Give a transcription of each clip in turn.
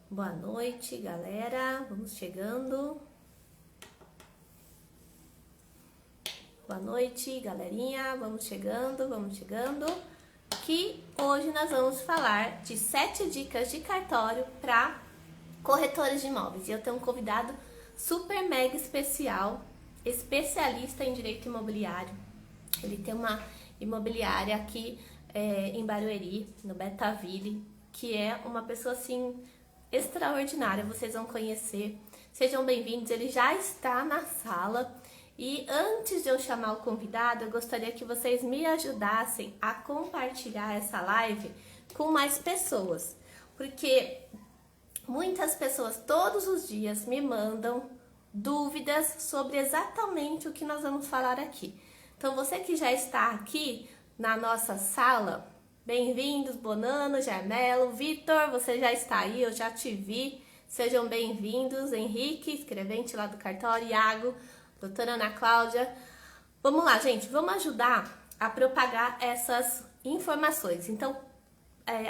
Boa noite, galera. Vamos chegando. Boa noite, galerinha. Vamos chegando, Que hoje nós vamos falar de 7 dicas de cartório para corretores de imóveis. E eu tenho um convidado super mega especial, especialista em direito imobiliário. Ele tem uma imobiliária aqui em Barueri, no Betaville, que é uma pessoa assim extraordinária, vocês vão conhecer. Sejam bem-vindos, ele já está na sala. E antes de eu chamar o convidado, eu gostaria que vocês me ajudassem a compartilhar essa live com mais pessoas, porque muitas pessoas todos os dias me mandam dúvidas sobre exatamente o que nós vamos falar aqui. Então, você que já está aqui na nossa sala, bem-vindos, Bonano, Jarmelo, Vitor, você já está aí, eu já te vi. Sejam bem-vindos, Henrique, escrevente lá do cartório, Iago, doutora Ana Cláudia. Vamos lá, gente, vamos ajudar a propagar essas informações. Então,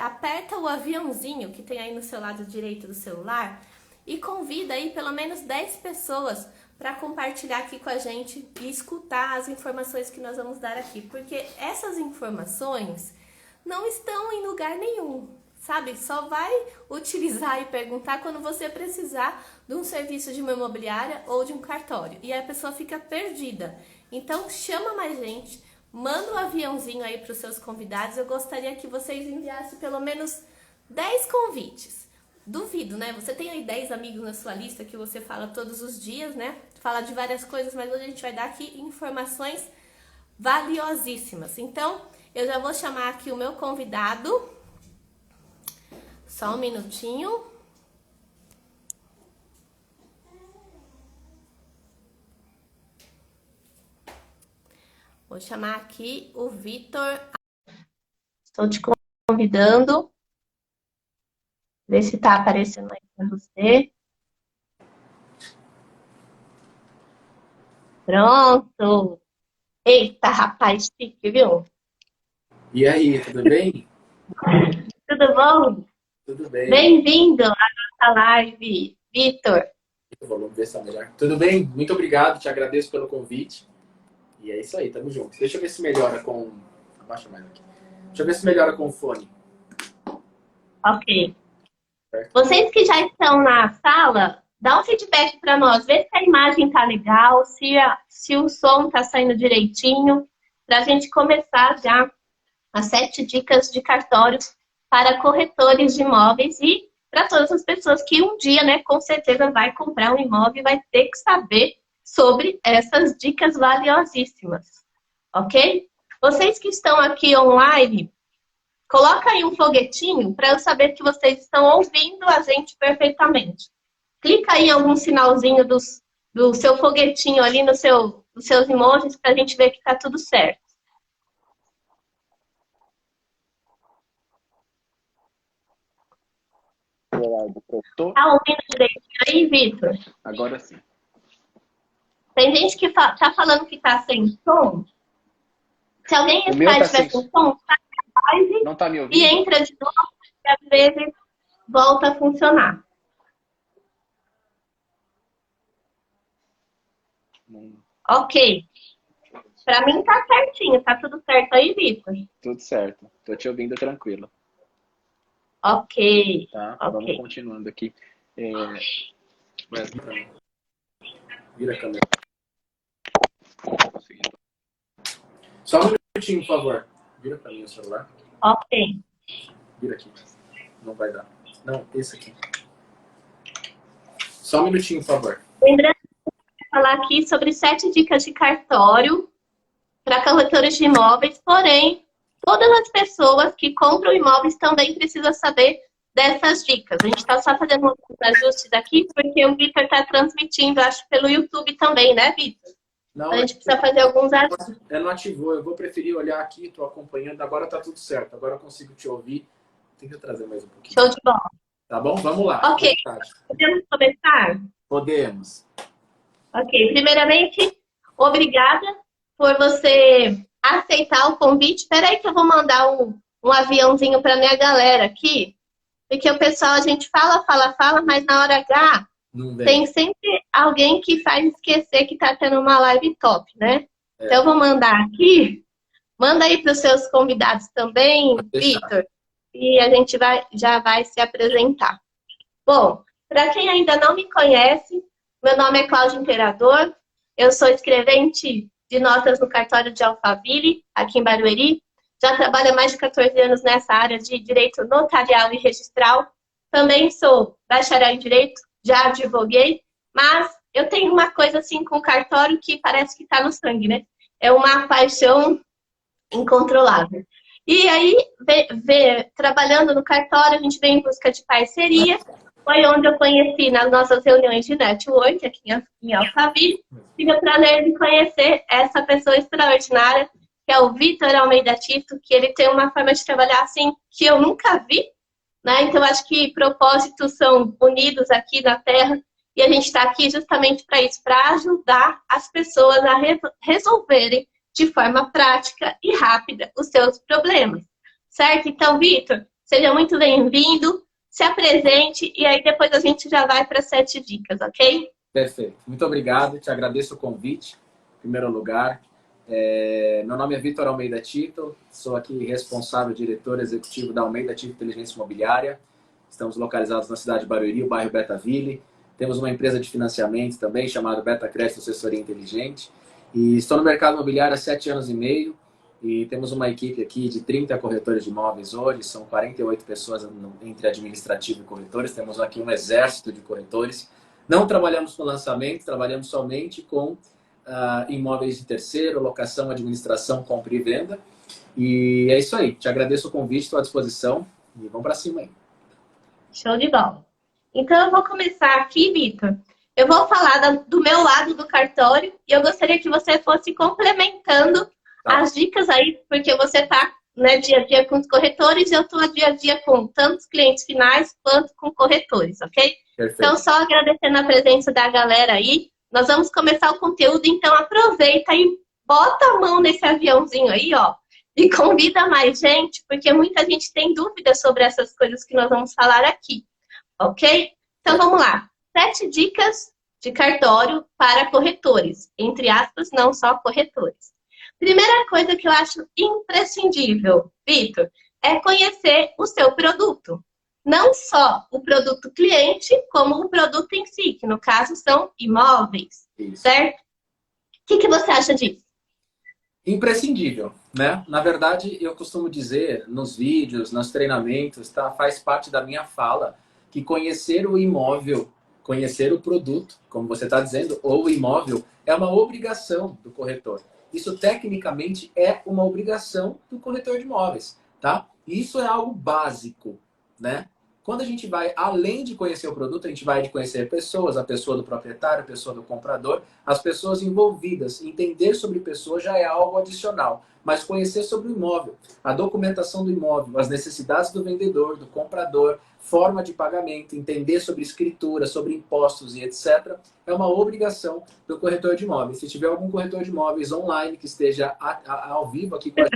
aperta o aviãozinho que tem aí no seu lado direito do celular e convida aí pelo menos 10 pessoas para compartilhar aqui com a gente e escutar as informações que nós vamos dar aqui, porque essas informações não estão em lugar nenhum, sabe? Só vai utilizar e perguntar quando você precisar de um serviço de uma imobiliária ou de um cartório, e a pessoa fica perdida. Então chama mais gente, manda um aviãozinho aí para os seus convidados. Eu gostaria que vocês enviassem pelo menos 10 convites. Duvido, né? Você tem aí 10 amigos na sua lista que você fala todos os dias, né? Fala de várias coisas, mas hoje a gente vai dar aqui informações valiosíssimas. Então, eu já vou chamar aqui o meu convidado. Só um minutinho. Vou chamar aqui o Vitor. Estou te convidando. Vê se tá aparecendo aí para você. Pronto. Eita, rapaz, chique, viu? E aí, tudo bem? Tudo bom? Tudo bem. Bem-vindo à nossa live, Vitor. Vamos ver se tá melhor. Tudo bem? Muito obrigado, te agradeço pelo convite. E é isso aí, tamo junto. Deixa eu ver se melhora com... Abaixa mais aqui. Deixa eu ver se melhora com o fone. Ok. Certo? Vocês que já estão na sala, dá um feedback para nós, vê se a imagem tá legal, se o som tá saindo direitinho, para a gente começar já as 7 dicas de cartório para corretores de imóveis e para todas as pessoas que um dia, né, com certeza vai comprar um imóvel e vai ter que saber sobre essas dicas valiosíssimas, ok? Vocês que estão aqui online, coloca aí um foguetinho para eu saber que vocês estão ouvindo a gente perfeitamente. Clica aí em algum sinalzinho do seu foguetinho ali nos seus emojis para a gente ver que está tudo certo. Tá ouvindo direitinho aí, Vitor? Agora sim. Tem gente que tá falando que tá sem som. Se alguém O meu está tá tiver sem... com som, sai da live Não tá me e ouvindo? entra de novo, e às vezes volta a funcionar. Não. Ok. Para mim tá certinho, tá tudo certo aí, Vitor? Tudo certo. Tô te ouvindo tranquilo. Ok, Tá? Vamos ok. continuando aqui. Vira a câmera. Só um minutinho, por favor. Vira pra mim o celular. Ok. Vira aqui. Não vai dar. Não, esse aqui. Só um minutinho, por favor. Lembrando que eu vou falar aqui sobre 7 dicas de cartório para corretores de imóveis, porém, todas as pessoas que compram imóveis também precisam saber dessas dicas. A gente está só fazendo alguns ajustes aqui, porque o Vitor está transmitindo, acho, pelo YouTube também, né, Vitor? Não, A gente precisa fazer alguns ajustes. não ativou. Eu vou preferir olhar aqui, tô acompanhando. Agora tá tudo certo. Agora eu consigo te ouvir. Tem que trazer mais um pouquinho. Show de bola. Tá bom? Vamos lá. Ok, podemos começar? Podemos. Ok, primeiramente, obrigada por você aceitar o convite. Espera aí que eu vou mandar um aviãozinho para minha galera aqui. Porque o pessoal, a gente fala, mas na hora H Não vem. tem sempre alguém que faz esquecer que tá tendo uma live top, né? É. Então eu vou mandar aqui, manda aí para os seus convidados também, Pode deixar. Vitor, e a gente já vai se apresentar. Bom, para quem ainda não me conhece, meu nome é Cláudia Imperador, eu sou escrevente de notas no cartório de Alphaville, aqui em Barueri. Já trabalho há mais de 14 anos nessa área de direito notarial e registral. Também sou bacharel em direito, já advoguei, mas eu tenho uma coisa assim com o cartório que parece que está no sangue, né? É uma paixão incontrolável. E aí, trabalhando no cartório, a gente vem em busca de parceria. Foi onde eu conheci nas nossas reuniões de network aqui em Alphaville. Tive o prazer de conhecer essa pessoa extraordinária, que é o Vitor Almeida Tito, que ele tem uma forma de trabalhar assim que eu nunca vi, né? Então, acho que propósitos são unidos aqui na Terra e a gente está aqui justamente para isso, para ajudar as pessoas a resolverem de forma prática e rápida os seus problemas, certo? Então, Vitor, seja muito bem-vindo, se apresente e aí depois a gente já vai para 7 dicas, ok? Perfeito. Muito obrigado, te agradeço o convite, em primeiro lugar. Meu nome é Vitor Almeida Tito, sou aqui responsável, diretor executivo da Almeida Tito Inteligência Imobiliária. Estamos localizados na cidade de Barueri, o bairro Betaville. Temos uma empresa de financiamento também, chamada Beta Crédito Assessoria Inteligente. E estou no mercado imobiliário há 7 anos e meio. E temos uma equipe aqui de 30 corretores de imóveis hoje. São 48 pessoas entre administrativo e corretores. Temos aqui um exército de corretores. Não trabalhamos com lançamento, trabalhamos somente com imóveis de terceiro, locação, administração, compra e venda. E é isso aí. Te agradeço o convite, estou à disposição. E vamos para cima aí. Show de bola. Então, eu vou começar aqui, Vitor. Eu vou falar do meu lado do cartório e eu gostaria que você fosse complementando as dicas aí, porque você está, né, dia a dia com os corretores e eu estou dia a dia com tanto os clientes finais quanto com corretores, ok? Perfeito. Então, só agradecendo a presença da galera aí, nós vamos começar o conteúdo, então aproveita e bota a mão nesse aviãozinho aí, ó, e convida mais gente, porque muita gente tem dúvidas sobre essas coisas que nós vamos falar aqui, ok? Então, vamos lá. 7 dicas de cartório para corretores, entre aspas, não só corretores. Primeira coisa que eu acho imprescindível, Vitor, é conhecer o seu produto. Não só o produto cliente, como o produto em si, que no caso são imóveis, certo? O que você acha disso? Imprescindível, né? Na verdade, eu costumo dizer nos vídeos, nos treinamentos, tá? Faz parte da minha fala que conhecer o imóvel, conhecer o produto, como você está dizendo, ou o imóvel, é uma obrigação do corretor. Isso, tecnicamente, é uma obrigação do corretor de imóveis, tá? Isso é algo básico, né? Quando a gente vai, além de conhecer o produto, a gente vai de conhecer pessoas, a pessoa do proprietário, a pessoa do comprador, as pessoas envolvidas. Entender sobre pessoas já é algo adicional. Mas conhecer sobre o imóvel, a documentação do imóvel, as necessidades do vendedor, do comprador, forma de pagamento, entender sobre escritura, sobre impostos e etc., é uma obrigação do corretor de imóveis. Se tiver algum corretor de imóveis online que esteja ao vivo aqui com a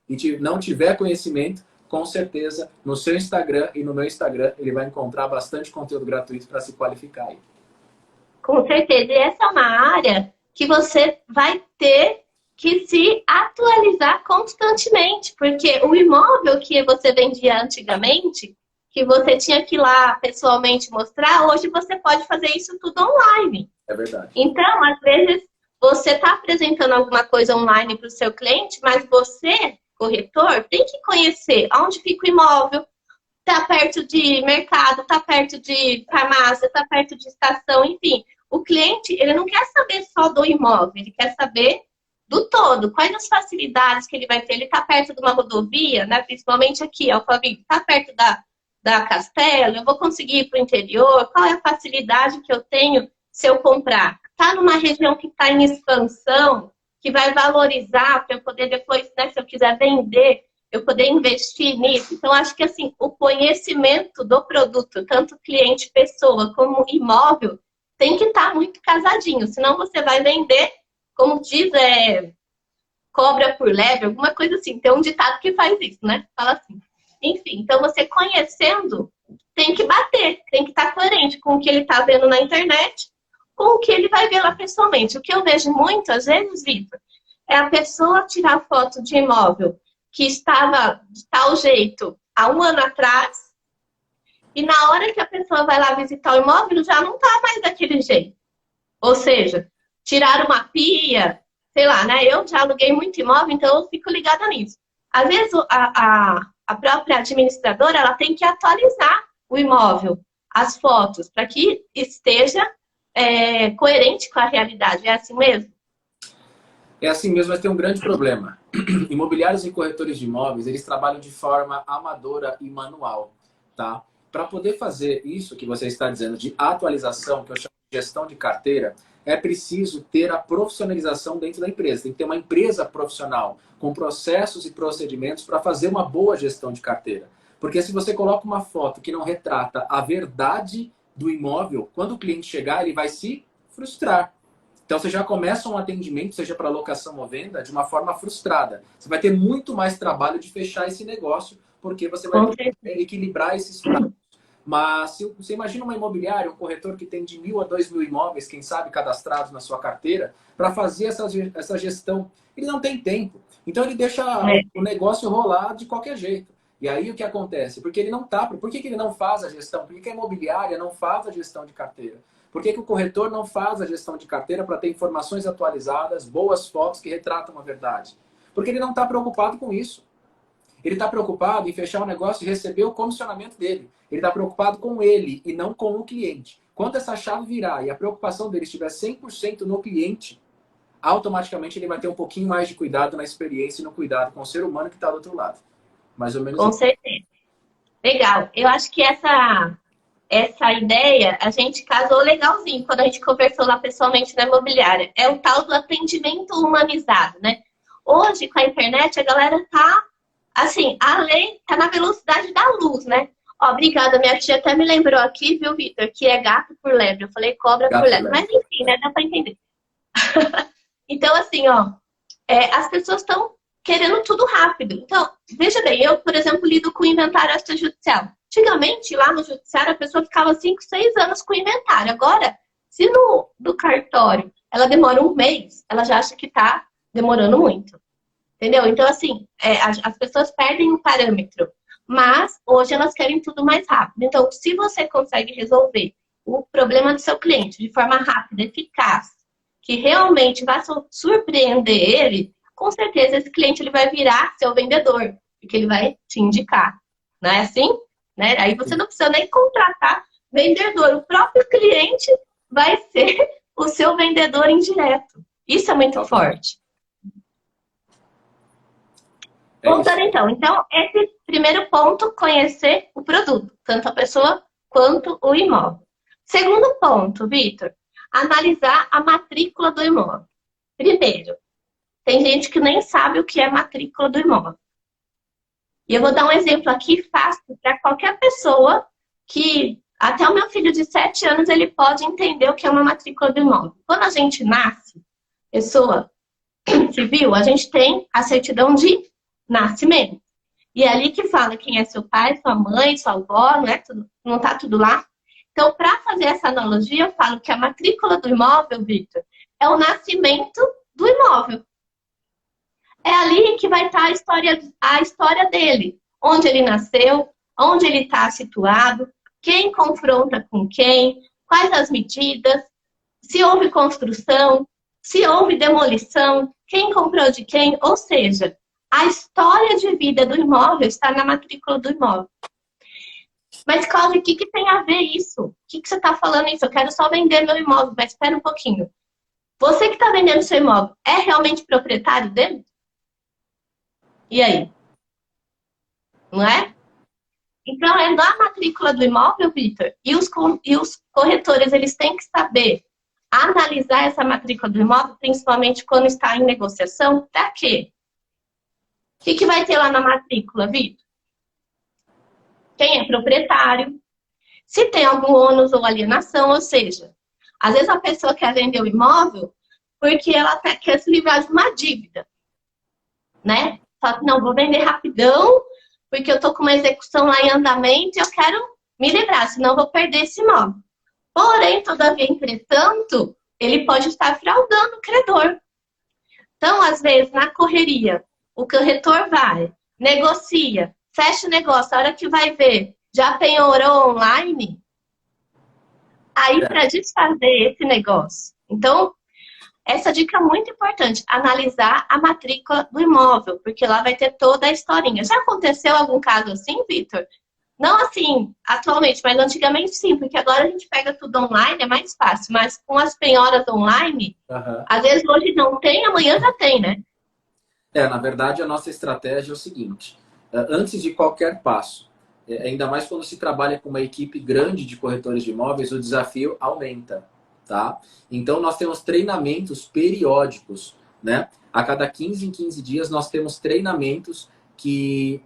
gente e não tiver conhecimento, com certeza, no seu Instagram e no meu Instagram, ele vai encontrar bastante conteúdo gratuito para se qualificar aí. Com certeza. E essa é uma área que você vai ter que se atualizar constantemente, porque o imóvel que você vendia antigamente, que você tinha que ir lá pessoalmente mostrar, hoje você pode fazer isso tudo online. É verdade. Então, às vezes, você está apresentando alguma coisa online para o seu cliente, mas você, corretor, tem que conhecer onde fica o imóvel, está perto de mercado, está perto de farmácia, está perto de estação, enfim. O cliente, ele não quer saber só do imóvel, ele quer saber do todo. Quais as facilidades que ele vai ter? Ele está perto de uma rodovia, né? Principalmente aqui, Alphaville, está perto da Castelo, eu vou conseguir ir para o interior? Qual é a facilidade que eu tenho se eu comprar? Está numa região que está em expansão, que vai valorizar para eu poder depois, né, se eu quiser vender, eu poder investir nisso. Então, acho que assim, o conhecimento do produto, tanto cliente, pessoa, como imóvel, tem que estar muito casadinho. Senão você vai vender, como diz, cobra por lebre, alguma coisa assim. Tem um ditado que faz isso, né? Fala assim. Enfim, então você conhecendo tem que bater, tem que estar coerente com o que ele está vendo na internet, com o que ele vai ver lá pessoalmente. O que eu vejo muitas vezes, Vitor, é a pessoa tirar foto de imóvel que estava de tal jeito há um ano atrás, e na hora que a pessoa vai lá visitar o imóvel, já não está mais daquele jeito. Ou seja, tirar uma pia, sei lá, né? Eu já aluguei muito imóvel, então eu fico ligada nisso. Às vezes a própria administradora ela tem que atualizar o imóvel, as fotos, para que esteja coerente com a realidade. É assim mesmo? É assim mesmo, mas tem um grande problema. Imobiliários e corretores de imóveis, eles trabalham de forma amadora e manual, tá? Para poder fazer isso que você está dizendo de atualização, que eu chamo de gestão de carteira, é preciso ter a profissionalização dentro da empresa. Tem que ter uma empresa profissional, com processos e procedimentos para fazer uma boa gestão de carteira. Porque se você coloca uma foto que não retrata a verdade do imóvel, quando o cliente chegar, ele vai se frustrar. Então você já começa um atendimento, seja para locação ou venda, de uma forma frustrada. Você vai ter muito mais trabalho de fechar esse negócio, porque você vai equilibrar esses pratos. Mas se você imagina uma imobiliária, um corretor que tem de 1.000 a 2.000 imóveis, quem sabe, cadastrados na sua carteira, para fazer essa gestão. Ele não tem tempo. Então ele deixa o negócio rolar de qualquer jeito. E aí o que acontece? Porque ele não tá. Por que ele não faz a gestão? Por que a imobiliária não faz a gestão de carteira? Por que o corretor não faz a gestão de carteira para ter informações atualizadas, boas fotos que retratam a verdade? Porque ele não está preocupado com isso. Ele está preocupado em fechar o negócio e receber o comissionamento dele. Ele está preocupado com ele e não com o cliente. Quando essa chave virar e a preocupação dele estiver 100% no cliente, automaticamente ele vai ter um pouquinho mais de cuidado na experiência e no cuidado com o ser humano que está do outro lado. Mais ou menos Com assim. certeza. Legal. Eu acho que essa ideia a gente casou legalzinho quando a gente conversou lá pessoalmente na imobiliária. É o tal do atendimento humanizado, né? Hoje, com a internet, a galera tá, assim, a lei tá na velocidade da luz, né? Ó, obrigada, minha tia até me lembrou aqui, viu, Vitor, que é gato por lebre. Eu falei cobra por lebre. Mas enfim, né? Dá pra entender. Então, assim, ó, as pessoas estão querendo tudo rápido. Então, veja bem, eu, por exemplo, lido com inventário extrajudicial. Antigamente, lá no judiciário, a pessoa ficava 5, 6 anos com o inventário. Agora, se do cartório ela demora um mês, ela já acha que está demorando muito. Entendeu? Então, assim, as pessoas perdem o parâmetro. Mas, hoje, elas querem tudo mais rápido. Então, se você consegue resolver o problema do seu cliente de forma rápida, eficaz, que realmente vai surpreender ele, com certeza esse cliente ele vai virar seu vendedor, porque ele vai te indicar. Não é assim? Né? Aí você não precisa nem contratar vendedor. O próprio cliente vai ser o seu vendedor indireto. Isso é muito forte. Voltando então. Então, esse primeiro ponto, conhecer o produto. Tanto a pessoa quanto o imóvel. Segundo ponto, Vitor, analisar a matrícula do imóvel. Primeiro, tem gente que nem sabe o que é matrícula do imóvel. E eu vou dar um exemplo aqui fácil para qualquer pessoa que, até o meu filho de 7 anos, ele pode entender o que é uma matrícula do imóvel. Quando a gente nasce, pessoa civil, a gente tem a certidão de nascimento. E é ali que fala quem é seu pai, sua mãe, sua avó, não tá tudo lá? Então, para fazer essa analogia, eu falo que a matrícula do imóvel, Vitor, é o nascimento do imóvel. É ali que vai estar a história dele. Onde ele nasceu, onde ele está situado, quem confronta com quem, quais as medidas, se houve construção, se houve demolição, quem comprou de quem. Ou seja, a história de vida do imóvel está na matrícula do imóvel. Mas, Cláudia, o que tem a ver isso? O que você está falando isso? Eu quero só vender meu imóvel, mas espera um pouquinho. Você que está vendendo seu imóvel, é realmente proprietário dele? E aí? Não é? Então, é na matrícula do imóvel, Vitor, e os corretores, eles têm que saber analisar essa matrícula do imóvel, principalmente quando está em negociação, para quê? O que vai ter lá na matrícula, Vitor? Quem é proprietário, se tem algum ônus ou alienação, ou seja, às vezes a pessoa quer vender o imóvel porque ela quer se livrar de uma dívida, né? Fala, não, vou vender rapidão, porque eu tô com uma execução lá em andamento e eu quero me livrar, senão eu vou perder esse imóvel. Porém, todavia, entretanto, ele pode estar fraudando o credor. Então, às vezes, na correria, o corretor vai, negocia, fecha o negócio, a hora que vai ver, já penhorou online, aí para desfazer esse negócio. Então, essa dica é muito importante, analisar a matrícula do imóvel, porque lá vai ter toda a historinha. Já aconteceu algum caso assim, Vitor? Não assim, atualmente, mas antigamente sim, porque agora a gente pega tudo online, é mais fácil. Mas com as penhoras online, às vezes hoje não tem, amanhã já tem, né? Na verdade, a nossa estratégia é o seguinte: antes de qualquer passo, ainda mais quando se trabalha com uma equipe grande de corretores de imóveis, o desafio aumenta, tá? Então, nós temos treinamentos periódicos, né? A cada 15 em 15 dias, nós temos treinamentos que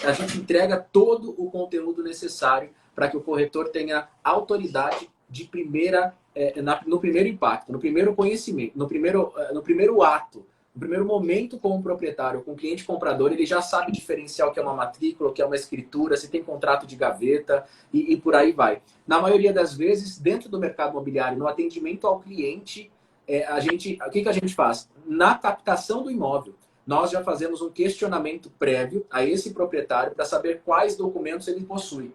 a gente entrega todo o conteúdo necessário para que o corretor tenha autoridade de primeira, no primeiro impacto, no primeiro conhecimento, no primeiro ato. No primeiro momento, com o proprietário, com o cliente comprador, ele já sabe diferenciar o que é uma matrícula, o que é uma escritura, se tem contrato de gaveta e por aí vai. Na maioria das vezes, dentro do mercado imobiliário, no atendimento ao cliente, o que a gente faz? Na captação do imóvel, nós já fazemos um questionamento prévio a esse proprietário para saber quais documentos ele possui.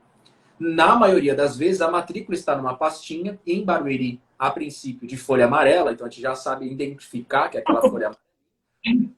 Na maioria das vezes, a matrícula está numa pastinha, em Barueri, a princípio, de folha amarela, então a gente já sabe identificar que é aquela folha amarela.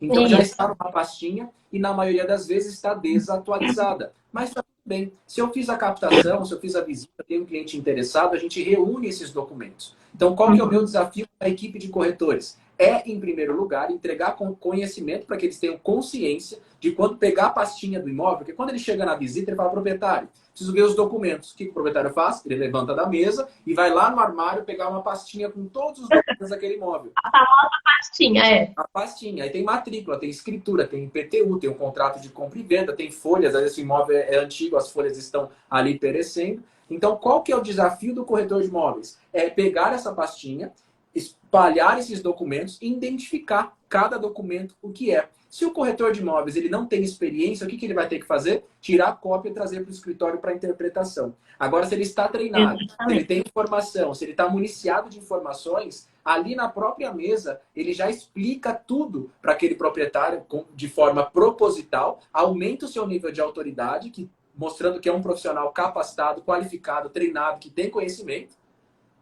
Então já está numa pastinha e na maioria das vezes está desatualizada. Mas está tudo bem. Se eu fiz a captação, se eu fiz a visita, tem um cliente interessado, a gente reúne esses documentos. Então qual que é o meu desafio para a equipe de corretores? Em primeiro lugar, entregar conhecimento para que eles tenham consciência de quando pegar a pastinha do imóvel, porque quando ele chega na visita, ele fala, proprietário, preciso ver os documentos. O que o proprietário faz? Ele levanta da mesa e vai lá no armário pegar uma pastinha com todos os documentos daquele imóvel. A famosa pastinha, A pastinha. Aí tem matrícula, tem escritura, tem IPTU, tem um contrato de compra e venda, tem folhas. Às vezes o imóvel é antigo, as folhas estão ali perecendo. Então, qual que é o desafio do corretor de imóveis? É pegar essa pastinha, espalhar esses documentos e identificar cada documento o que é. Se o corretor de imóveis ele não tem experiência, o que ele vai ter que fazer? Tirar a cópia e trazer para o escritório para interpretação. Agora, se ele está treinado, se ele tem informação, se ele está municiado de informações, ali na própria mesa, ele já explica tudo para aquele proprietário de forma proposital, aumenta o seu nível de autoridade, mostrando que é um profissional capacitado, qualificado, treinado, que tem conhecimento,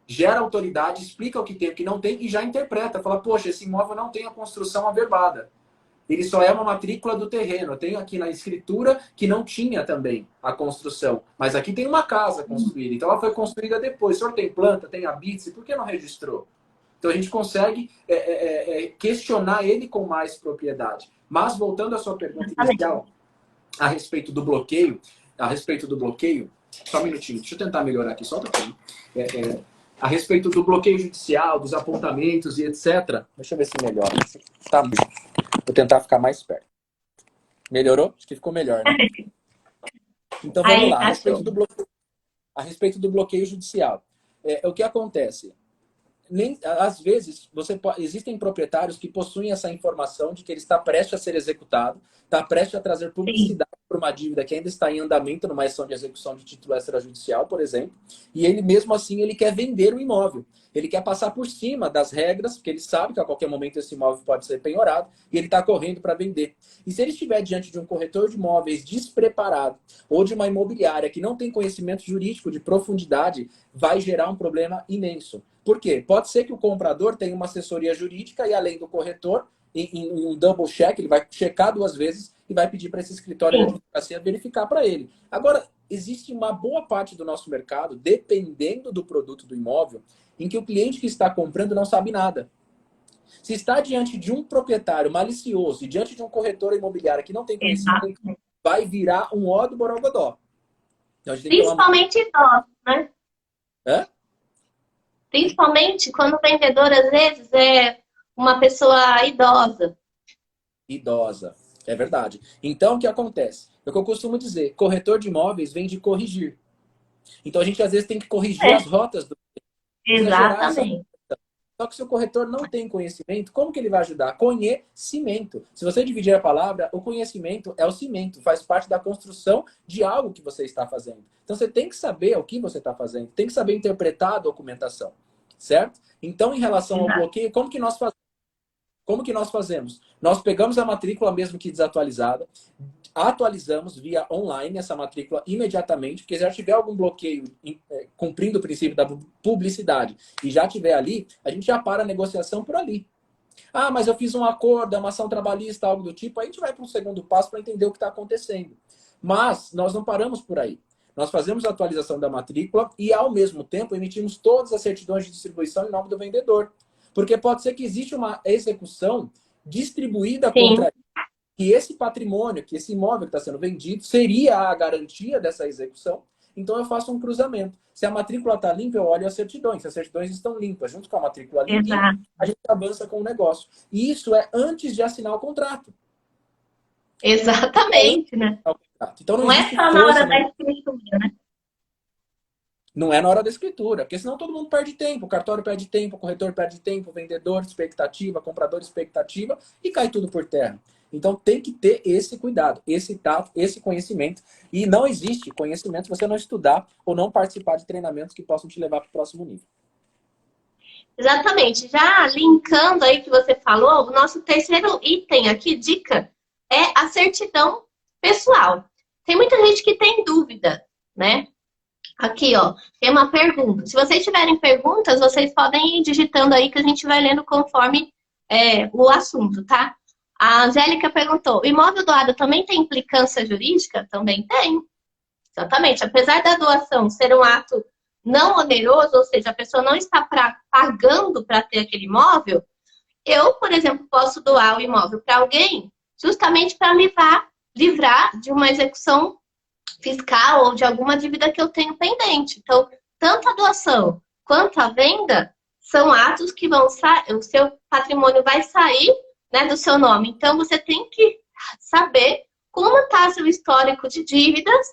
gera autoridade, explica o que tem, o que não tem e já interpreta. Fala, poxa, esse imóvel não tem a construção averbada. Ele só é uma matrícula do terreno. Eu tenho aqui na escritura que não tinha também a construção. Mas aqui tem uma casa construída. Então ela foi construída depois. O senhor tem planta, tem habite, por que não registrou? Então a gente consegue questionar ele com mais propriedade. Mas voltando à sua pergunta inicial, a respeito do bloqueio, só um minutinho, deixa eu tentar melhorar aqui, só um pouquinho. A respeito do bloqueio judicial, dos apontamentos e etc. Deixa eu ver se melhora. Tá, vou tentar ficar mais perto. Melhorou? Acho que ficou melhor, né? Então vamos lá. A respeito do bloqueio judicial. O que acontece? Às vezes, existem proprietários que possuem essa informação de que ele está prestes a ser executado, está prestes a trazer publicidade para uma dívida que ainda está em andamento numa ação de execução de título extrajudicial, por exemplo, e ele mesmo assim ele quer vender o imóvel. Ele quer passar por cima das regras, porque ele sabe que a qualquer momento esse imóvel pode ser penhorado e ele está correndo para vender. E se ele estiver diante de um corretor de imóveis despreparado ou de uma imobiliária que não tem conhecimento jurídico de profundidade, vai gerar um problema imenso. Por quê? Pode ser que o comprador tenha uma assessoria jurídica e, além do corretor, em um double check, ele vai checar 2 vezes e vai pedir para esse escritório de advocacia verificar para ele. Agora, existe uma boa parte do nosso mercado, dependendo do produto do imóvel, em que o cliente que está comprando não sabe nada. Se está diante de um proprietário malicioso e diante de um corretor imobiliário que não tem conhecimento, vai virar um ó do borogodó. Então, principalmente idosos, né? Principalmente quando o vendedor, às vezes, é uma pessoa idosa. Idosa, é verdade. Então, o que acontece? É o que eu costumo dizer, corretor de imóveis vem de corrigir. Então, a gente, às vezes, tem que corrigir as rotas do... Exatamente. Só que se o corretor não tem conhecimento, como que ele vai ajudar? Conhecimento. Se você dividir a palavra, o conhecimento é o cimento, faz parte da construção de algo que você está fazendo. Então você tem que saber o que você está fazendo, tem que saber interpretar a documentação, certo? Então, em relação ao bloqueio, como que nós fazemos? Como que nós fazemos? Nós pegamos a matrícula mesmo que desatualizada, atualizamos via online essa matrícula imediatamente, porque se já tiver algum bloqueio cumprindo o princípio da publicidade e já tiver ali, a gente já para a negociação por ali. Ah, mas eu fiz um acordo, uma ação trabalhista, algo do tipo, aí a gente vai para um segundo passo para entender o que está acontecendo. Mas nós não paramos por aí. Nós fazemos a atualização da matrícula e, ao mesmo tempo, emitimos todas as certidões de distribuição em nome do vendedor. Porque pode ser que exista uma execução distribuída contra que esse patrimônio, que esse imóvel que está sendo vendido, seria a garantia dessa execução. Então eu faço um cruzamento. Se a matrícula está limpa, eu olho as certidões. Se as certidões estão limpas, junto com a matrícula limpa, a gente avança com o negócio. E isso é antes de assinar o contrato. Exatamente, né? Então não é só na hora da escritura, né? Não é na hora da escritura, porque senão todo mundo perde tempo. O cartório perde tempo, o corretor perde tempo, o vendedor, expectativa, comprador, expectativa, e cai tudo por terra. Então tem que ter esse cuidado, esse tato, esse conhecimento. E não existe conhecimento se você não estudar ou não participar de treinamentos que possam te levar para o próximo nível. Exatamente. Já linkando aí que você falou, o nosso terceiro item aqui, dica, é a certidão pessoal. Tem muita gente que tem dúvida, né? Aqui, ó, tem uma pergunta. Se vocês tiverem perguntas, vocês podem ir digitando aí que a gente vai lendo conforme o assunto, tá? A Angélica perguntou, o imóvel doado também tem implicância jurídica? Também tem. Exatamente. Apesar da doação ser um ato não oneroso, ou seja, a pessoa não está pagando para ter aquele imóvel, eu, por exemplo, posso doar o imóvel para alguém justamente para me livrar de uma execução fiscal ou de alguma dívida que eu tenho pendente. Então, tanto a doação quanto a venda são atos que vão sair, o seu patrimônio vai sair, né, do seu nome. Então, você tem que saber como está seu histórico de dívidas,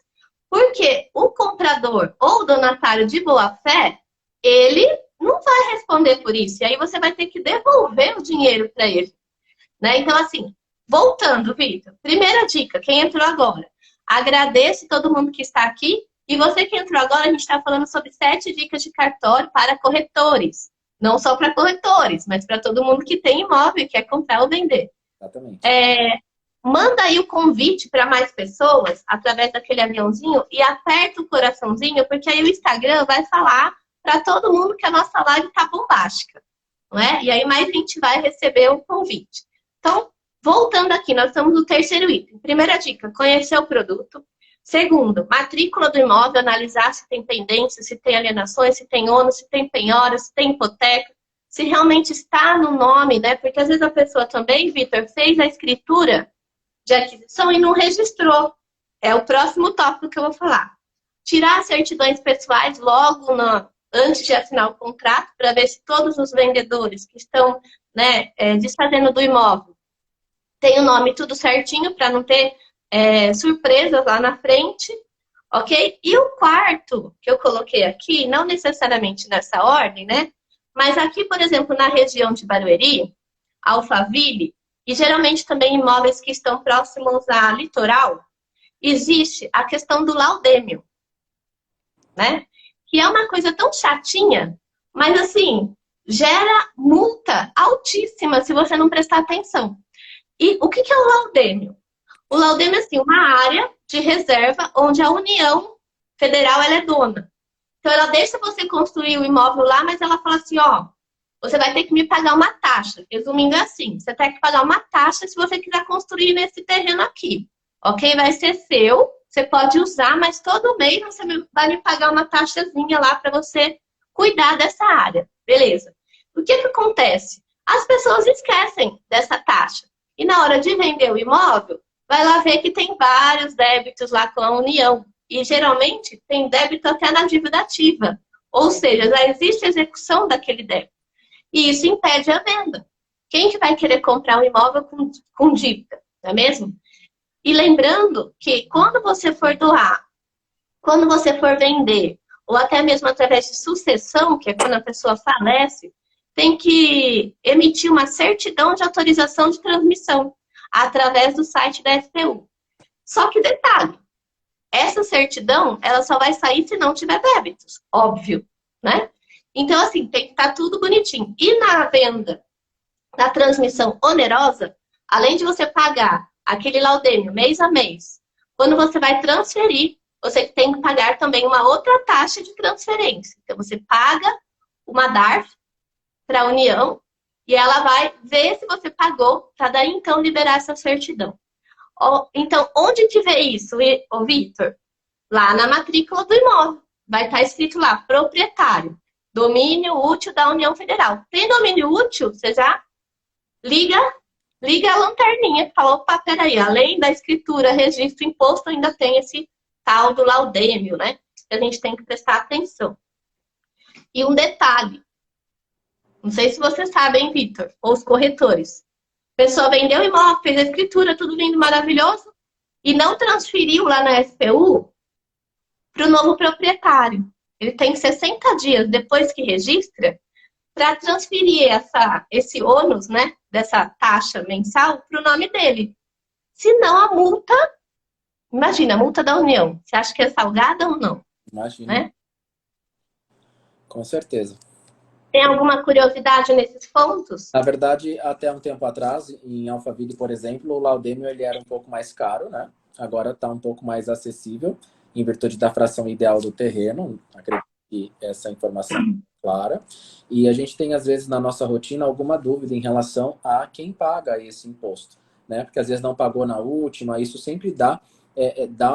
porque o comprador ou o donatário de boa-fé, ele não vai responder por isso. E aí você vai ter que devolver o dinheiro para ele, né? Então, assim, voltando, Vitor, primeira dica, quem entrou agora, agradeço todo mundo que está aqui. E você que entrou agora, a gente está falando sobre 7 dicas de cartório para corretores. Não só para corretores, mas para todo mundo que tem imóvel e quer comprar ou vender. Exatamente. Manda aí o convite para mais pessoas, através daquele aviãozinho, e aperta o coraçãozinho, porque aí o Instagram vai falar para todo mundo que a nossa live está bombástica. Não é? E aí mais gente vai receber o convite. Então, voltando aqui, nós estamos no terceiro item. Primeira dica, conhecer o produto. Segundo, matrícula do imóvel, analisar se tem pendência, se tem alienações, se tem ônus, se tem penhora, se tem hipoteca, se realmente está no nome, né? Porque às vezes a pessoa também, Vitor, fez a escritura de aquisição e não registrou. É o próximo tópico que eu vou falar. Tirar as certidões pessoais logo antes de assinar o contrato, para ver se todos os vendedores que estão, né, desfazendo do imóvel tem o nome tudo certinho, para não ter surpresas lá na frente, ok? E o quarto que eu coloquei aqui, não necessariamente nessa ordem, né? Mas aqui, por exemplo, na região de Barueri, Alphaville, e geralmente também imóveis que estão próximos a litoral, existe a questão do laudêmio, né? Que é uma coisa tão chatinha, mas assim, gera multa altíssima se você não prestar atenção. E o que é o laudêmio? O laudêmio é assim, uma área de reserva onde a União Federal ela é dona. Então ela deixa você construir o imóvel lá, mas ela fala assim, ó, você vai ter que me pagar uma taxa. Resumindo assim, você tem que pagar uma taxa se você quiser construir nesse terreno aqui. Ok? Vai ser seu, você pode usar, mas todo mês você vai me pagar uma taxazinha lá para você cuidar dessa área. Beleza. O que acontece? As pessoas esquecem dessa taxa. E na hora de vender o imóvel, vai lá ver que tem vários débitos lá com a União. E geralmente tem débito até na dívida ativa. Ou seja, já existe execução daquele débito. E isso impede a venda. Quem que vai querer comprar um imóvel com dívida? Não é mesmo? E lembrando que quando você for doar, quando você for vender, ou até mesmo através de sucessão, que é quando a pessoa falece, tem que emitir uma certidão de autorização de transmissão através do site da SPU. Só que detalhe, essa certidão, ela só vai sair se não tiver débitos, óbvio, né? Então, assim, tem que estar tudo bonitinho. E na venda, na transmissão onerosa, além de você pagar aquele laudêmio mês a mês, quando você vai transferir, você tem que pagar também uma outra taxa de transferência. Então, você paga uma DARF para a União e ela vai ver se você pagou para daí, então, liberar essa certidão. Então, onde que vê isso, Vitor? Lá na matrícula do imóvel. Vai estar escrito lá, proprietário, domínio útil da União Federal. Tem domínio útil, você já liga a lanterninha e fala, opa, peraí, além da escritura, registro, imposto, ainda tem esse tal do laudêmio, né? Que a gente tem que prestar atenção. E um detalhe, não sei se você sabe, hein, Vitor, ou os corretores. A pessoa vendeu o imóvel, fez a escritura, tudo lindo, maravilhoso, e não transferiu lá na SPU para o novo proprietário. Ele tem 60 dias depois que registra para transferir esse ônus, né, dessa taxa mensal para o nome dele. Senão a multa, imagina, a multa da União, você acha que é salgada ou não? Imagina. Né? Com certeza. Tem alguma curiosidade nesses pontos? Na verdade, até um tempo atrás, em Alphaville, por exemplo, o laudêmio ele era um pouco mais caro, né? Agora está um pouco mais acessível, em virtude da fração ideal do terreno. Acredito que essa informação é clara. E a gente tem, às vezes, na nossa rotina, alguma dúvida em relação a quem paga esse imposto, né? Porque às vezes não pagou na última, isso sempre dá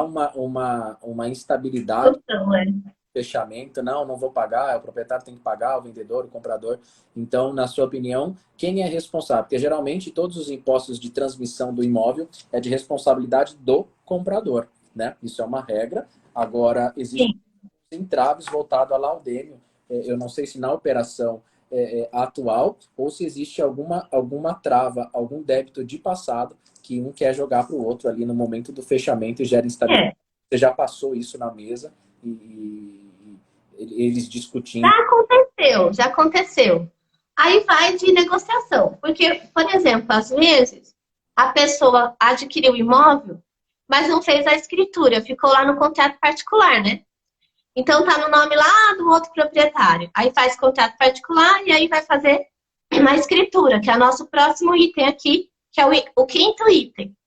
uma instabilidade. Então, Fechamento, não vou pagar, o proprietário tem que pagar, o vendedor, o comprador. Então, na sua opinião, quem é responsável? Porque geralmente todos os impostos de transmissão do imóvel é de responsabilidade do comprador, né? Isso é uma regra. Agora, existem entraves voltados a laudêmio. Eu não sei se na operação atual ou se existe alguma trava, algum débito de passado que um quer jogar para o outro ali no momento do fechamento e gera instabilidade. Você já passou isso na mesa e eles discutindo. Já aconteceu. Aí vai de negociação. Porque, por exemplo, às vezes, a pessoa adquiriu o imóvel, mas não fez a escritura, ficou lá no contrato particular, né? Então tá no nome lá do outro proprietário. Aí faz contrato particular e aí vai fazer uma escritura, que é o nosso próximo item aqui, que é o quinto item.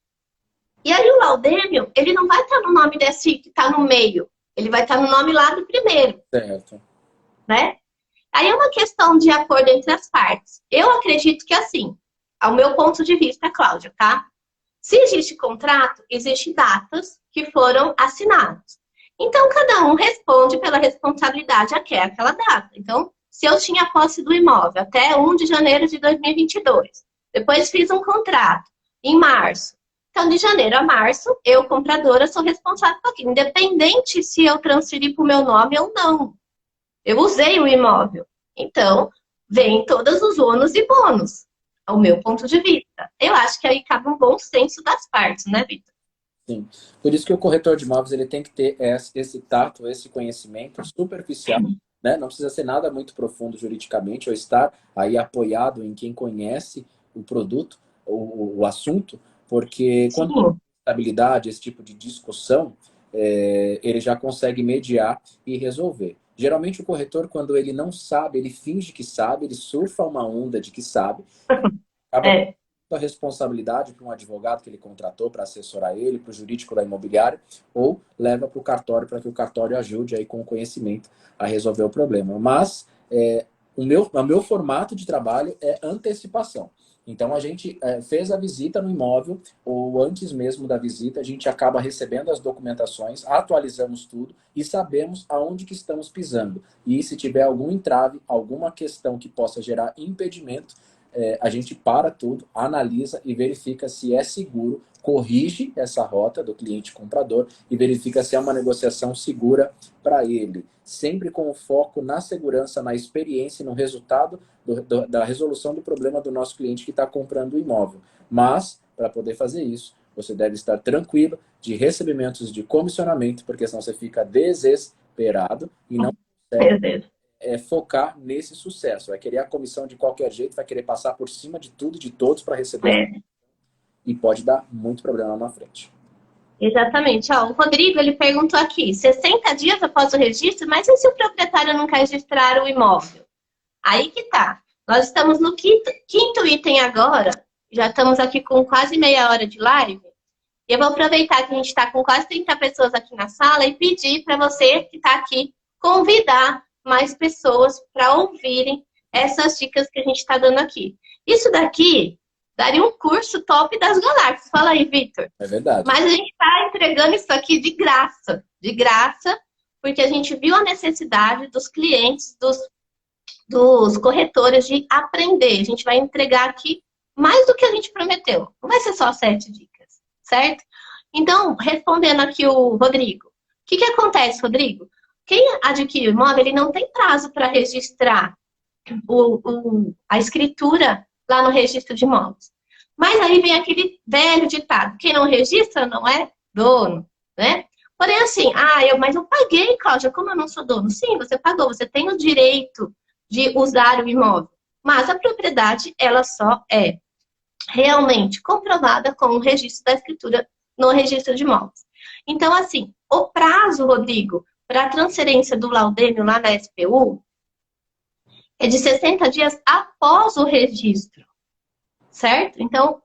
E aí o laudêmio, ele não vai estar no nome desse que está no meio. Ele vai estar no nome lá do primeiro. Certo. Né? Aí é uma questão de acordo entre as partes. Eu acredito que assim, ao meu ponto de vista, Cláudia, tá? Se existe contrato, existem datas que foram assinadas. Então, cada um responde pela responsabilidade a que é aquela data. Então, se eu tinha posse do imóvel até 1 de janeiro de 2022, depois fiz um contrato em março. Então, de janeiro a março, eu, compradora, sou responsável por aquilo, independente se eu transferir para o meu nome ou não. Eu usei o imóvel. Então, vem todos os ônus e bônus, ao meu ponto de vista. Eu acho que aí cabe um bom senso das partes, né, Vitor? Sim. Por isso que o corretor de imóveis ele tem que ter esse tato, esse conhecimento superficial, né? Não precisa ser nada muito profundo juridicamente ou estar aí apoiado em quem conhece o produto, o assunto, porque quando tem estabilidade, esse tipo de discussão, ele já consegue mediar e resolver. Geralmente o corretor, quando ele não sabe, ele finge que sabe, ele surfa uma onda de que sabe, acaba a responsabilidade para um advogado que ele contratou para assessorar ele, para o jurídico da imobiliária, ou leva para o cartório para que o cartório ajude aí com o conhecimento a resolver o problema. Mas o meu formato de trabalho é antecipação. Então, a gente fez a visita no imóvel, ou antes mesmo da visita, a gente acaba recebendo as documentações, atualizamos tudo e sabemos aonde que estamos pisando. E se tiver algum entrave, alguma questão que possa gerar impedimento, a gente para tudo, analisa e verifica se é seguro, corrige essa rota do cliente comprador e verifica se é uma negociação segura para ele. Sempre com o foco na segurança, na experiência e no resultado da resolução do problema do nosso cliente que está comprando o imóvel. Mas, para poder fazer isso, você deve estar tranquilo de recebimentos de comissionamento, porque senão você fica desesperado e não consegue focar nesse sucesso. Vai querer a comissão de qualquer jeito, vai querer passar por cima de tudo, de todos para receber. E pode dar muito problema lá na frente. Exatamente. Ó, o Rodrigo, ele perguntou aqui, 60 dias após o registro, mas e se o proprietário não quer registrar o imóvel? Aí que tá. Nós estamos no quinto item agora, já estamos aqui com quase meia hora de live. Eu vou aproveitar que a gente está com quase 30 pessoas aqui na sala e pedir para você que está aqui convidar mais pessoas para ouvirem essas dicas que a gente está dando aqui. Isso daqui daria um curso top das galáxias. Fala aí, Vitor. É verdade. Mas a gente está entregando isso aqui de graça, porque a gente viu a necessidade dos clientes, dos corretores de aprender. A gente vai entregar aqui mais do que a gente prometeu. Não vai ser só 7 dicas, certo? Então, respondendo aqui o Rodrigo. O que acontece, Rodrigo? Quem adquire o imóvel, ele não tem prazo para registrar a escritura lá no registro de imóveis. Mas aí vem aquele velho ditado, quem não registra não é dono, né? Porém, assim, mas eu paguei, Cláudia, como eu não sou dono? Sim, você pagou, você tem o direito de usar o imóvel. Mas a propriedade, ela só é realmente comprovada com o registro da escritura no registro de imóveis. Então, assim, o prazo, Rodrigo, para a transferência do laudêmio lá na SPU é de 60 dias após o registro, certo? Então,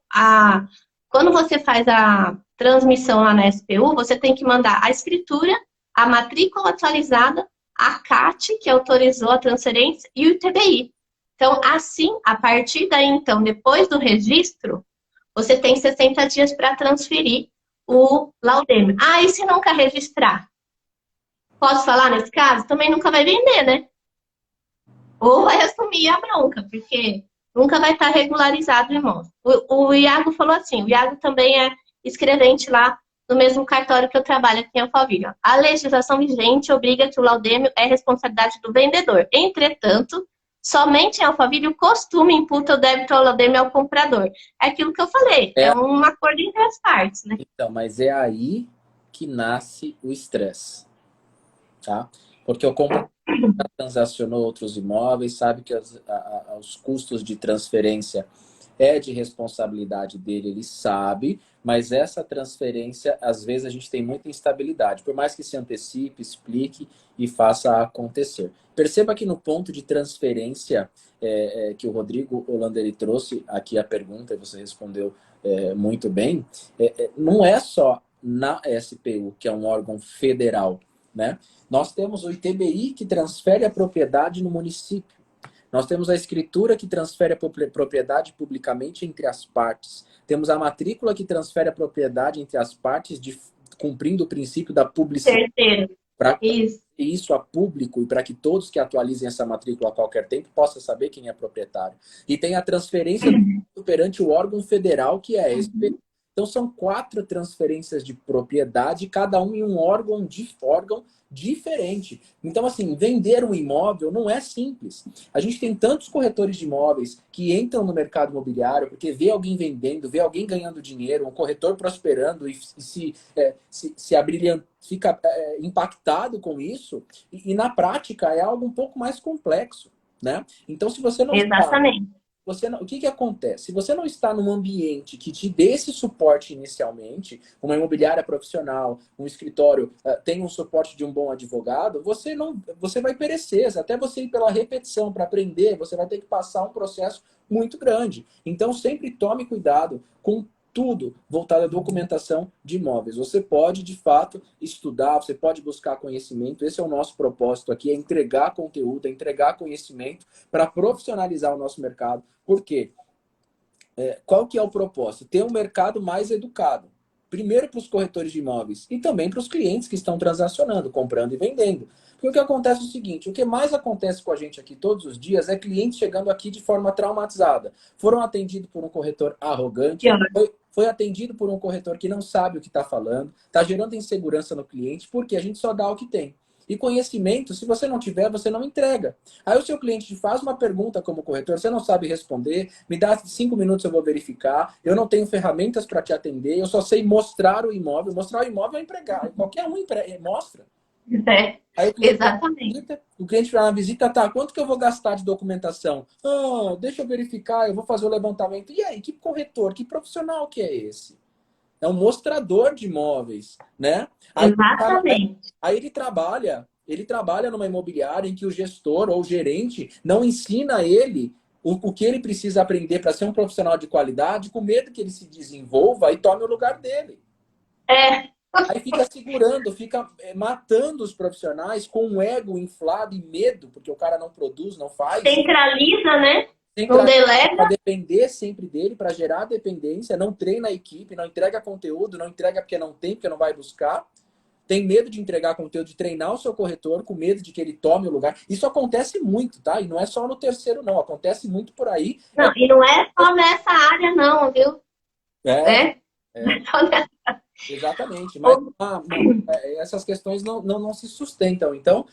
quando você faz a transmissão lá na SPU, você tem que mandar a escritura, a matrícula atualizada, a CAT, que autorizou a transferência, e o ITBI. Então, assim, a partir daí, então, depois do registro, você tem 60 dias para transferir o laudêmio. E se nunca registrar? Posso falar nesse caso? Também nunca vai vender, né? Ou vai assumir a bronca, porque nunca vai estar regularizado o imóvel. O Iago falou assim, o Iago também é escrevente lá no mesmo cartório que eu trabalho aqui em Alphaville. A legislação vigente obriga que o laudêmio é responsabilidade do vendedor. Entretanto, somente em Alphaville o costume imputa o débito ao laudêmio ao comprador. É aquilo que eu falei, é um acordo entre as partes, né? Então, mas é aí que nasce o estresse, tá? Porque o comprador já transacionou outros imóveis, sabe que os custos de transferência é de responsabilidade dele, ele sabe, mas essa transferência, às vezes, a gente tem muita instabilidade. Por mais que se antecipe, explique e faça acontecer. Perceba que no ponto de transferência que o Rodrigo Hollander trouxe aqui a pergunta, e você respondeu muito bem, não é só na SPU, que é um órgão federal, né? Nós temos o ITBI, que transfere a propriedade no município. Nós temos a escritura, que transfere a propriedade publicamente entre as partes. Temos a matrícula, que transfere a propriedade entre as partes, cumprindo o princípio da publicidade. Para isso a público e para que todos que atualizem essa matrícula a qualquer tempo possam saber quem é proprietário. E tem a transferência perante o órgão federal, que é a SPU. Então, são 4 transferências de propriedade, cada um em um órgão diferente. Então, assim, vender um imóvel não é simples. A gente tem tantos corretores de imóveis que entram no mercado imobiliário porque vê alguém vendendo, vê alguém ganhando dinheiro, um corretor prosperando e se abrilhanta, fica impactado com isso. E, na prática, é algo um pouco mais complexo, né? Então, se você não... Exatamente. O que acontece? Se você não está num ambiente que te dê esse suporte inicialmente, uma imobiliária profissional, um escritório, tem um suporte de um bom advogado, você vai perecer. Até você ir pela repetição para aprender, você vai ter que passar um processo muito grande. Então, sempre tome cuidado com tudo voltado à documentação de imóveis. Você pode, de fato, estudar, você pode buscar conhecimento. Esse é o nosso propósito aqui, é entregar conteúdo, é entregar conhecimento para profissionalizar o nosso mercado. Por quê? Qual que é o propósito? Ter um mercado mais educado. Primeiro para os corretores de imóveis e também para os clientes que estão transacionando, comprando e vendendo. Porque o que acontece é o seguinte, o que mais acontece com a gente aqui todos os dias é clientes chegando aqui de forma traumatizada. Foram atendidos por um corretor arrogante, foi atendido por um corretor que não sabe o que está falando, está gerando insegurança no cliente, porque a gente só dá o que tem. E conhecimento, se você não tiver, você não entrega. Aí o seu cliente te faz uma pergunta como corretor, você não sabe responder, me dá 5 minutos, eu vou verificar, eu não tenho ferramentas para te atender, eu só sei mostrar o imóvel. Mostrar o imóvel é empregar, qualquer um mostra. É, Aí o cliente vai na exatamente. visita, o cliente vai na visita, tá, quanto que eu vou gastar de documentação? Ah, deixa eu verificar, eu vou fazer o levantamento. E aí, que corretor, que profissional que é esse? É um mostrador de imóveis, né? Aí, Exatamente. aí ele trabalha numa imobiliária em que o gestor ou o gerente não ensina ele o que ele precisa aprender para ser um profissional de qualidade, com medo que ele se desenvolva e tome o lugar dele. É, Aí fica segurando, fica matando os profissionais com um ego inflado e medo, porque o cara não produz, não faz. centraliza, né? Não Centraliza para delega. depender sempre dele, para gerar dependência, não treina a equipe, não entrega conteúdo, não entrega porque não tem, porque não vai buscar. Tem medo de entregar conteúdo, de treinar o seu corretor, com medo de que ele tome o lugar. Isso acontece muito, tá? E não é só no terceiro, não. Acontece muito por aí. Não, e não é só nessa área, não, viu? É, É, não é. é só nessa. Exatamente, mas essas questões não se sustentam. Então,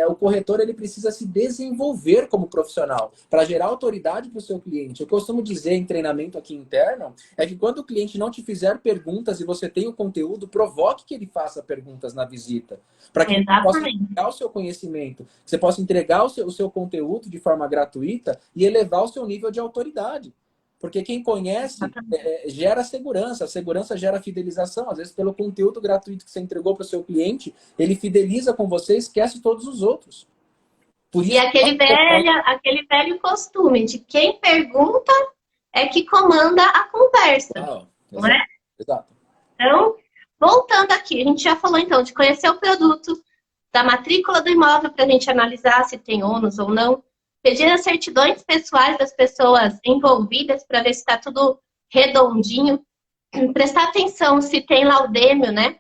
o corretor ele precisa se desenvolver como profissional para gerar autoridade para o seu cliente. Eu costumo dizer em treinamento aqui interno é que quando o cliente não te fizer perguntas e você tem o conteúdo, provoque que ele faça perguntas na visita, para que você possa Exatamente. entregar o seu conhecimento, que você possa entregar o seu conteúdo de forma gratuita e elevar o seu nível de autoridade. Porque quem conhece gera segurança, a segurança gera fidelização. Às vezes, pelo conteúdo gratuito que você entregou para o seu cliente, ele fideliza com você e esquece todos os outros. Por E isso, aquele velho costume de quem pergunta é que comanda a conversa, não exato, é? exato. Então, voltando aqui, a gente já falou então de conhecer o produto, da matrícula do imóvel para a gente analisar se tem ônus ou não, pedir as certidões pessoais das pessoas envolvidas para ver se está tudo redondinho, prestar atenção se tem laudêmio, né,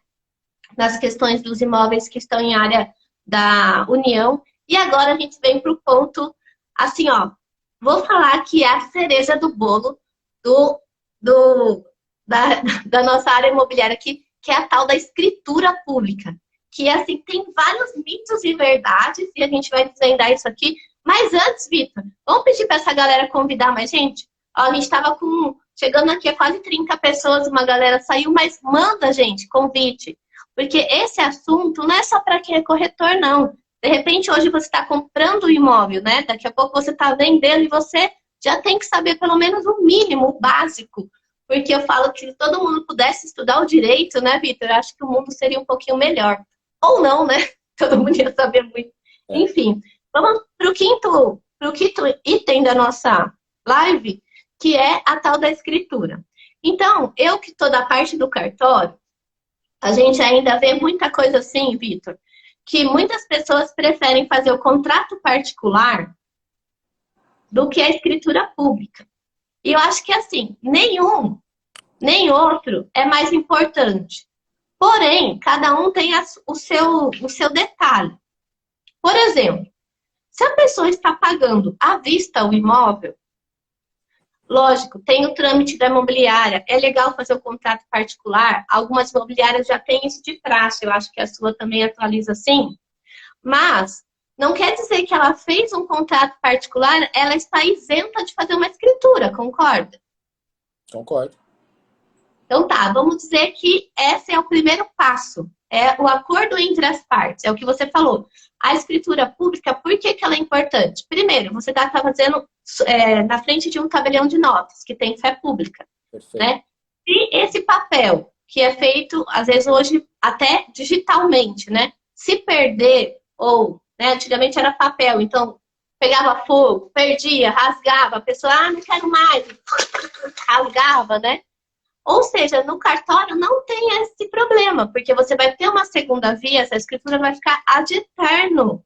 nas questões dos imóveis que estão em área da União. E agora a gente vem para o ponto, assim, ó, vou falar que é a cereja do bolo do, do, da nossa área imobiliária aqui, que é a tal da escritura pública. Que, assim, tem vários mitos e verdades, e a gente vai desvendar isso aqui. Mas antes, Vitor, vamos pedir para essa galera convidar mais gente? Ó, a gente estava chegando aqui a quase 30 pessoas, uma galera saiu, mas manda, gente, convite. Porque esse assunto não é só para quem é corretor, não. De repente, hoje você está comprando o imóvel, né? Daqui a pouco você está vendendo e você já tem que saber pelo menos o mínimo, o básico. Porque eu falo que se todo mundo pudesse estudar o direito, né, Vitor? Acho que o mundo seria um pouquinho melhor. Ou não, né? Todo mundo ia saber muito. É. Enfim, vamos para o quinto item da nossa live, que é a tal da escritura. Então, eu que estou da parte do cartório, a gente ainda vê muita coisa assim, Vitor, que muitas pessoas preferem fazer o contrato particular do que a escritura pública. E eu acho que assim, nenhum, nem outro é mais importante. Porém, cada um tem o seu detalhe. Por exemplo, se a pessoa está pagando à vista o imóvel, lógico, tem o trâmite da imobiliária. É legal fazer o contrato particular. Algumas imobiliárias já têm isso de praxe. Eu acho que a sua também atualiza assim. Mas não quer dizer que ela fez um contrato particular, ela está isenta de fazer uma escritura, concorda? Concordo. Então tá, vamos dizer que esse é o primeiro passo. É o acordo entre as partes. É o que você falou. A escritura pública, por que ela é importante? Primeiro, você está fazendo na frente de um tabelião de notas, que tem fé pública. Perfeito. Né? E esse papel, que é feito, às vezes, hoje, até digitalmente, né? Se perder, ou, né, antigamente era papel, então pegava fogo, perdia, rasgava, a pessoa, não quero mais, rasgava, né? Ou seja, no cartório não tem esse problema, porque você vai ter uma segunda via, essa escritura vai ficar ad eterno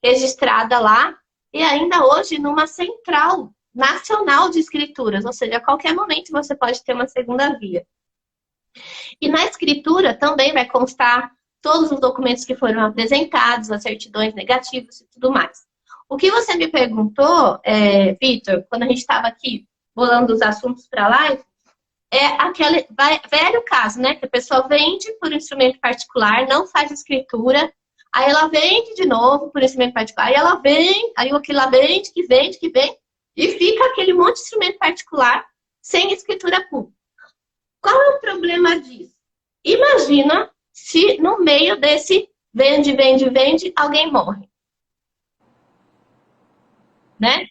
registrada lá, e ainda hoje numa central nacional de escrituras, ou seja, a qualquer momento você pode ter uma segunda via. E na escritura também vai constar todos os documentos que foram apresentados, as certidões negativas e tudo mais. O que você me perguntou, Vitor, quando a gente estava aqui bolando os assuntos para a live, é aquele velho caso, né? Que a pessoa vende por instrumento particular, não faz escritura, aí ela vende de novo por instrumento particular, aí ela vende, aí aquilo lá vende, que vende, e fica aquele monte de instrumento particular sem escritura pública. Qual é o problema disso? Imagina se no meio desse vende, vende, vende, alguém morre, né?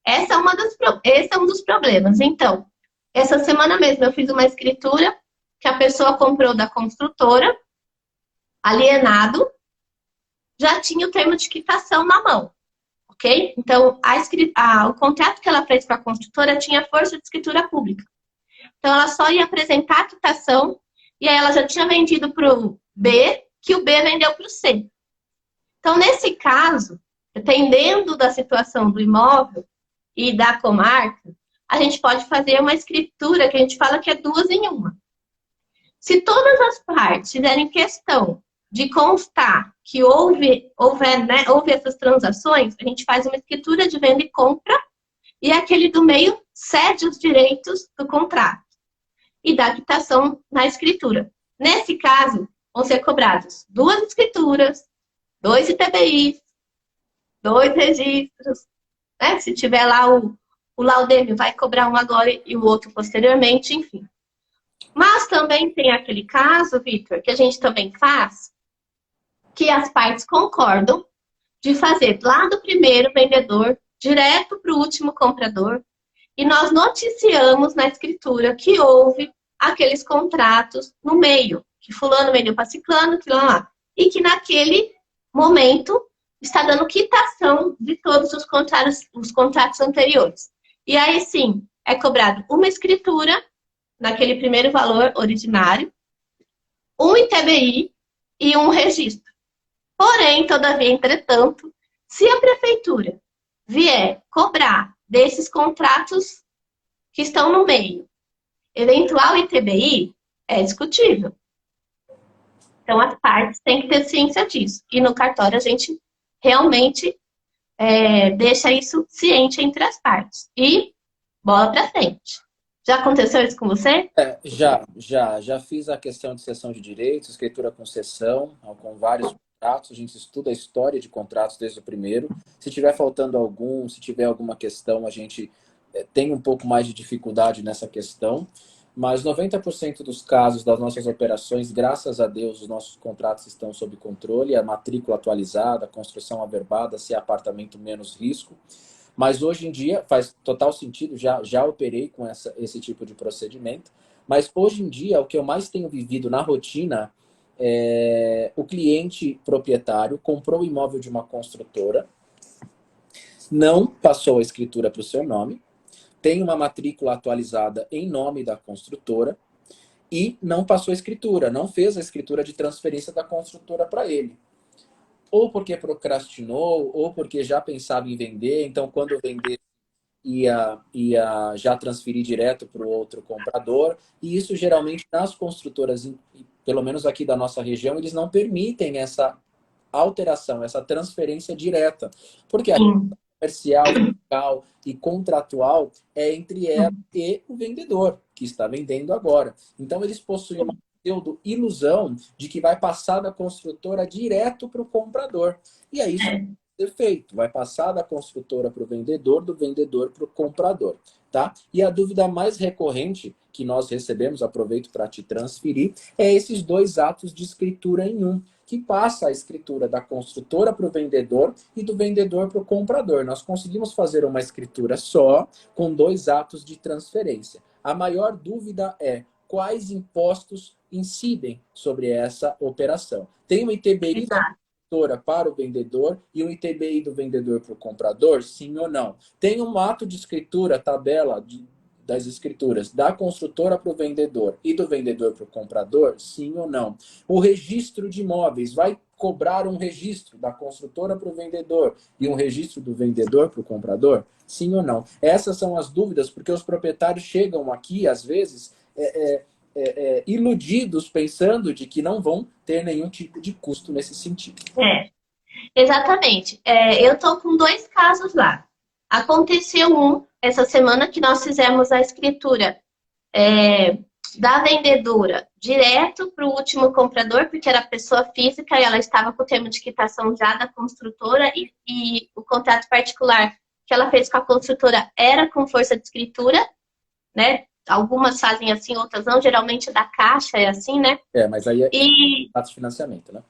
Esse é um dos problemas. Então, essa semana mesmo eu fiz uma escritura que a pessoa comprou da construtora, alienado, já tinha o termo de quitação na mão, ok? Então, o contrato que ela fez com a construtora tinha força de escritura pública. Então, ela só ia apresentar a quitação e aí ela já tinha vendido para o B, que o B vendeu para o C. Então, nesse caso, dependendo da situação do imóvel e da comarca, a gente pode fazer uma escritura que a gente fala que é duas em uma. Se todas as partes fizerem questão de constar que houve essas transações, a gente faz uma escritura de venda e compra e aquele do meio cede os direitos do contrato e dá quitação na escritura. Nesse caso, vão ser cobrados duas escrituras, dois ITBIs, dois registros, né? Se tiver lá o laudêmio, vai cobrar um agora e o outro posteriormente, enfim. Mas também tem aquele caso, Vitor, que a gente também faz, que as partes concordam de fazer lá do primeiro vendedor direto para o último comprador e nós noticiamos na escritura que houve aqueles contratos no meio, que fulano vendeu para ciclano, que lá, e que naquele momento está dando quitação de todos os contratos anteriores. E aí sim, é cobrado uma escritura naquele primeiro valor originário, um ITBI e um registro. Porém, todavia, entretanto, se a prefeitura vier cobrar desses contratos que estão no meio, eventual ITBI, é discutível. Então, as partes têm que ter ciência disso. E no cartório, a gente realmente deixa isso ciente entre as partes. E bola para frente. Já aconteceu isso com você? Já fiz a questão de cessão de direitos, escritura com cessão, com vários contratos. A gente estuda a história de contratos desde o primeiro. Se tiver faltando algum, se tiver alguma questão, a gente tem um pouco mais de dificuldade nessa questão. Mas 90% dos casos das nossas operações, graças a Deus, os nossos contratos estão sob controle, a matrícula atualizada, a construção averbada, se é apartamento menos risco. Mas hoje em dia faz total sentido, já operei com esse tipo de procedimento, mas hoje em dia o que eu mais tenho vivido na rotina é o cliente proprietário comprou o imóvel de uma construtora, não passou a escritura para o seu nome, tem uma matrícula atualizada em nome da construtora e não passou a escritura, não fez a escritura de transferência da construtora para ele. Ou porque procrastinou, ou porque já pensava em vender, então quando vender ia já transferir direto para o outro comprador, e isso geralmente nas construtoras, pelo menos aqui da nossa região, eles não permitem essa alteração, essa transferência direta, porque a comercial, fiscal e contratual é entre ela e o vendedor, que está vendendo agora. Então eles possuem uma ilusão de que vai passar da construtora direto para o comprador. E aí isso vai ser feito. Vai passar da construtora para o vendedor, do vendedor para o comprador. Tá? E a dúvida mais recorrente que nós recebemos, aproveito para te transferir, é esses dois atos de escritura em um, que passa a escritura da construtora para o vendedor e do vendedor para o comprador. Nós conseguimos fazer uma escritura só, com dois atos de transferência. A maior dúvida é quais impostos incidem sobre essa operação. Tem um ITBI da construtora para o vendedor e um ITBI do vendedor para o comprador? Sim ou não? Tem um ato de escritura, tabela das escrituras da construtora para o vendedor e do vendedor para o comprador? Sim ou não? O registro de imóveis vai cobrar um registro da construtora para o vendedor e um registro do vendedor para o comprador? Sim ou não? Essas são as dúvidas, porque os proprietários chegam aqui, às vezes, iludidos, pensando de que não vão ter nenhum tipo de custo nesse sentido. Exatamente. Eu estou com dois casos lá. Aconteceu essa semana que nós fizemos a escritura da vendedora direto para o último comprador, porque era pessoa física e ela estava com o termo de quitação já da construtora e o contrato particular que ela fez com a construtora era com força de escritura, né? Algumas fazem assim, outras não. Geralmente da Caixa é assim, né? Mas aí é de financiamento, né?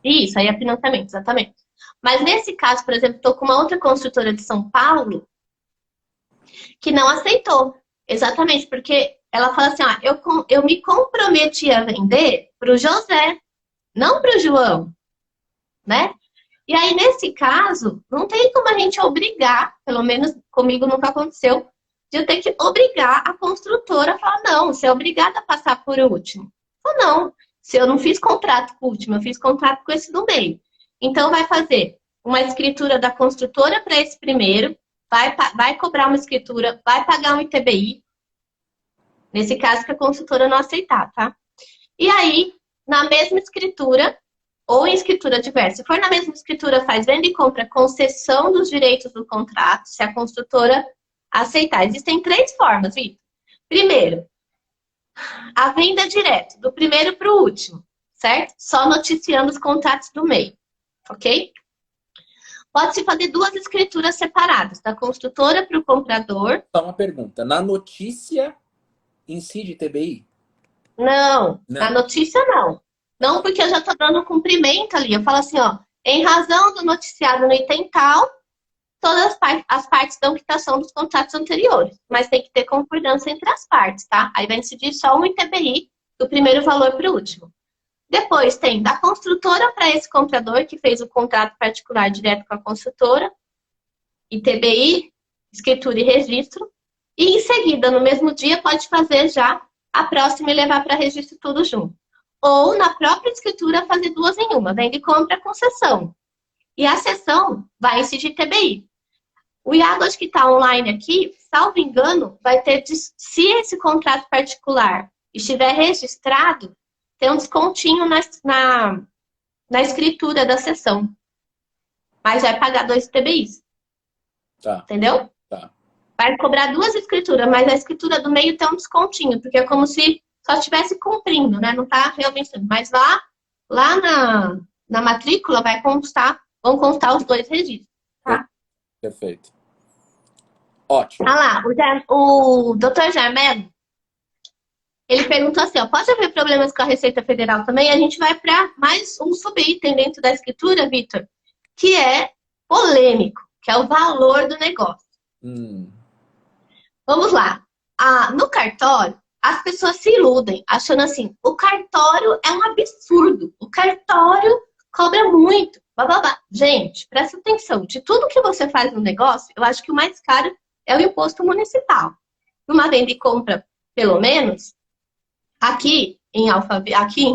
Isso, aí é financiamento, exatamente. Mas nesse caso, por exemplo, estou com uma outra construtora de São Paulo que não aceitou. Exatamente, porque ela fala assim, ó, eu me comprometi a vender para o José, não para o João, né? E aí, nesse caso, não tem como a gente obrigar, pelo menos comigo nunca aconteceu, de eu ter que obrigar a construtora a falar, não, você é obrigada a passar por último. Ou não, se eu não fiz contrato com o último, eu fiz contrato com esse do meio. Então, vai fazer uma escritura da construtora para esse primeiro, vai cobrar uma escritura, vai pagar um ITBI, nesse caso que a construtora não aceitar, tá? E aí, na mesma escritura, ou em escritura diversa. Se for na mesma escritura, faz venda e compra com cessão dos direitos do contrato, se a construtora aceitar. Existem 3 formas, Vitor. Primeiro, a venda direta, do primeiro para o último, certo? Só noticiando os contratos do meio, ok? Pode-se fazer 2 escrituras separadas, da construtora para o comprador. Só uma pergunta. Na notícia incide TBI? Não, na Não. notícia não. Não, porque eu já estou dando cumprimento ali. Eu falo assim, ó, em razão do noticiado no item tal, todas as partes dão quitação dos contratos anteriores. Mas tem que ter concordância entre as partes, tá? Aí vai incidir só um ITBI do primeiro valor para o último. Depois tem da construtora para esse comprador que fez o contrato particular direto com a construtora, ITBI, escritura e registro. E em seguida, no mesmo dia, pode fazer já a próxima e levar para registro tudo junto. Ou na própria escritura fazer 2 em uma, venda e compra com cessão. E a cessão vai incidir TBI. O Iago, acho que está online aqui, salvo engano, vai ter, se esse contrato particular estiver registrado, tem um descontinho na escritura da cessão. Mas vai pagar 2 TBIs. Tá. Entendeu? Tá. Vai cobrar 2 escrituras, mas a escritura do meio tem um descontinho, porque é como se só estivesse cumprindo, né? Não está realmente. Mas lá na matrícula vão constar os 2 registros. Tá? Perfeito. Ótimo. Ah lá, o Dr. Germano, ele perguntou assim, ó, pode haver problemas com a Receita Federal também? A gente vai para mais um subitem dentro da escritura, Vitor, que é polêmico, que é o valor do negócio. Vamos lá. No cartório, as pessoas se iludem, achando assim, o cartório é um absurdo, o cartório cobra muito, blá, blá, blá. Gente, presta atenção, de tudo que você faz no negócio, eu acho que o mais caro é o imposto municipal. Numa venda e compra, pelo menos, aqui em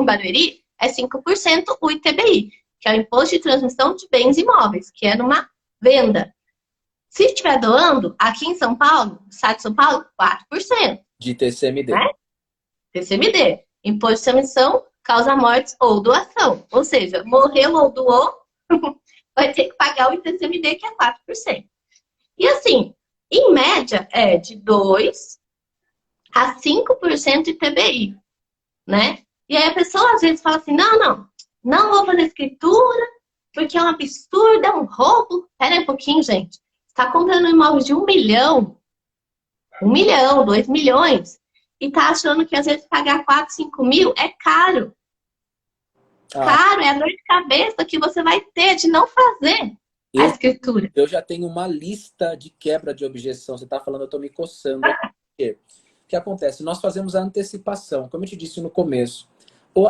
Barueri, é 5% o ITBI, que é o Imposto de Transmissão de Bens Imóveis, que é numa venda. Se estiver doando, aqui em São Paulo, no estado de São Paulo, 4%. De TCMD. Né? TCMD. Imposto de transmissão, causa mortes ou doação. Ou seja, morreu ou doou, vai ter que pagar o ITCMD, que é 4%. E assim, em média, é de 2% a 5% de TBI, né? E aí a pessoa às vezes fala assim, não vou fazer escritura, porque é um absurdo, é um roubo. Pera aí um pouquinho, gente. Você está comprando um imóvel de 1 milhão, 1 milhão, 2 milhões, e tá achando que às vezes pagar 4, 5 mil é caro. Caro, é a dor de cabeça que você vai ter de não fazer a escritura. Eu já tenho uma lista de quebra de objeção. Você está falando, eu estou me coçando. O que acontece? Nós fazemos a antecipação, como eu te disse no começo.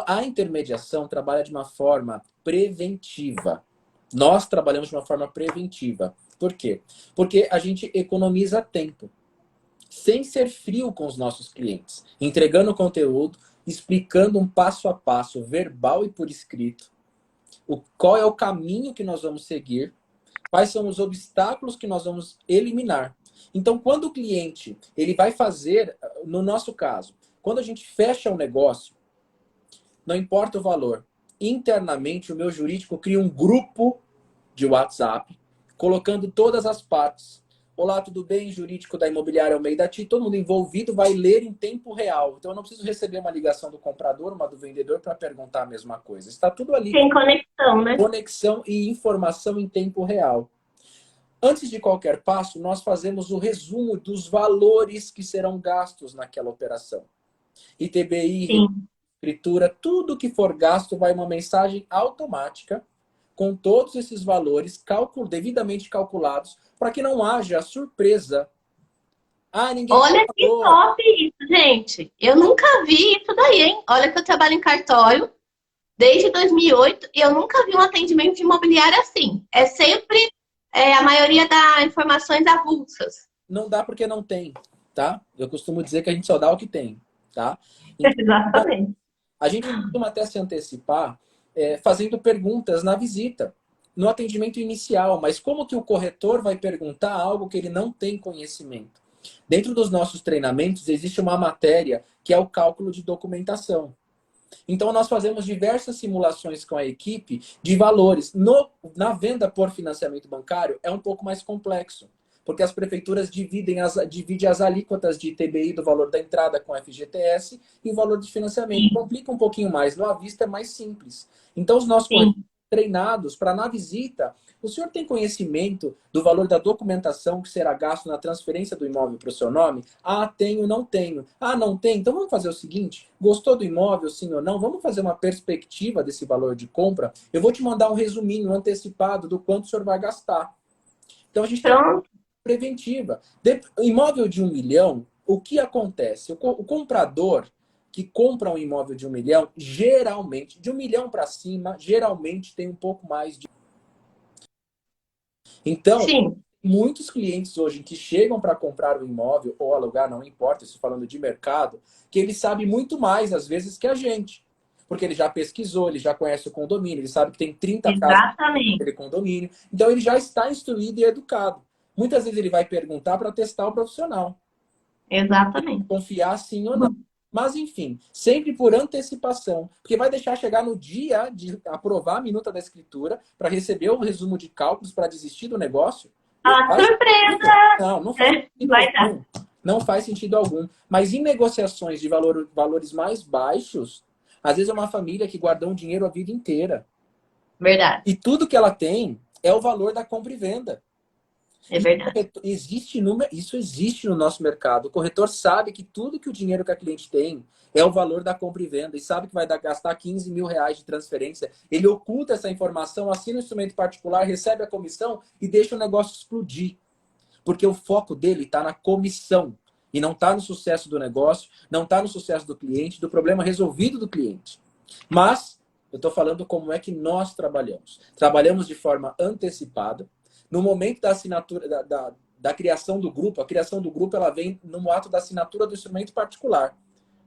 A intermediação trabalha de uma forma preventiva. Nós trabalhamos de uma forma preventiva. Por quê? Porque a gente economiza tempo. Sem ser frio com os nossos clientes. Entregando conteúdo, explicando um passo a passo, verbal e por escrito. Qual é o caminho que nós vamos seguir. Quais são os obstáculos que nós vamos eliminar. Então, quando o cliente ele vai fazer, no nosso caso, quando a gente fecha um negócio, não importa o valor, internamente o meu jurídico cria um grupo de WhatsApp, colocando todas as partes. Olá, tudo bem? Jurídico da Imobiliária Almeida Ti, todo mundo envolvido vai ler em tempo real. Então eu não preciso receber uma ligação do comprador, uma do vendedor para perguntar a mesma coisa. Está tudo ali. Tem conexão, né? Conexão e informação em tempo real. Antes de qualquer passo, nós fazemos o resumo dos valores que serão gastos naquela operação. ITBI, escritura, tudo que for gasto vai uma mensagem automática com todos esses valores devidamente calculados para que não haja surpresa. Ah, ninguém te Olha que falou. top isso, gente. Eu nunca vi isso daí, hein? Olha que eu trabalho em cartório desde 2008 e eu nunca vi um atendimento de imobiliário assim. É sempre a maioria das informações avulsas. Não dá porque não tem, tá? Eu costumo dizer que a gente só dá o que tem, tá? Então, Exatamente. a gente costuma até se antecipar fazendo perguntas na visita, no atendimento inicial, mas como que o corretor vai perguntar algo que ele não tem conhecimento? Dentro dos nossos treinamentos, existe uma matéria que é o cálculo de documentação. Então, nós fazemos diversas simulações com a equipe de valores. Na venda por financiamento bancário, é um pouco mais complexo, porque as prefeituras dividem as alíquotas de ITBI do valor da entrada com FGTS e o valor de financiamento. Sim, Complica um pouquinho mais. No à vista é mais simples. Então, os nossos sim. corretores treinados para, na visita, o senhor tem conhecimento do valor da documentação que será gasto na transferência do imóvel para o seu nome? Ah, tenho, não tenho. Ah, não tem? Então vamos fazer o seguinte: gostou do imóvel, sim ou não? Vamos fazer uma perspectiva desse valor de compra? Eu vou te mandar um resuminho antecipado do quanto o senhor vai gastar. Então a gente tem Pronto. preventiva. Imóvel de 1 milhão, o que acontece? O comprador que compra um imóvel de 1 milhão, geralmente, de 1 milhão para cima, geralmente tem um pouco mais de. Então, Sim, muitos clientes hoje que chegam para comprar o imóvel ou alugar, não importa, estou falando de mercado, que ele sabe muito mais, às vezes, que a gente. Porque ele já pesquisou, ele já conhece o condomínio, ele sabe que tem 30 casas exatamente. naquele condomínio. Então, ele já está instruído e educado. Muitas vezes ele vai perguntar para testar o profissional. Exatamente. Confiar sim ou não. Mas, enfim, sempre por antecipação, porque vai deixar chegar no dia de aprovar a minuta da escritura para receber o resumo de cálculos para desistir do negócio. Não Ah, faz surpresa! sentido. Não faz sentido Vai dar. algum. Não faz sentido algum. Mas em negociações de valores mais baixos, às vezes é uma família que guardou um dinheiro a vida inteira. Verdade. E tudo que ela tem é o valor da compra e venda. É verdade. Isso existe no nosso mercado. O corretor sabe que tudo que o dinheiro que a cliente tem é o valor da compra e venda e sabe que vai gastar 15 mil reais de transferência. Ele oculta essa informação, assina o instrumento particular, recebe a comissão e deixa o negócio explodir. Porque o foco dele está na comissão e não está no sucesso do negócio, não está no sucesso do cliente, do problema resolvido do cliente. Mas eu estou falando como é que nós trabalhamos. Trabalhamos de forma antecipada. No momento da assinatura, da criação do grupo, a criação do grupo ela vem no ato da assinatura do instrumento particular,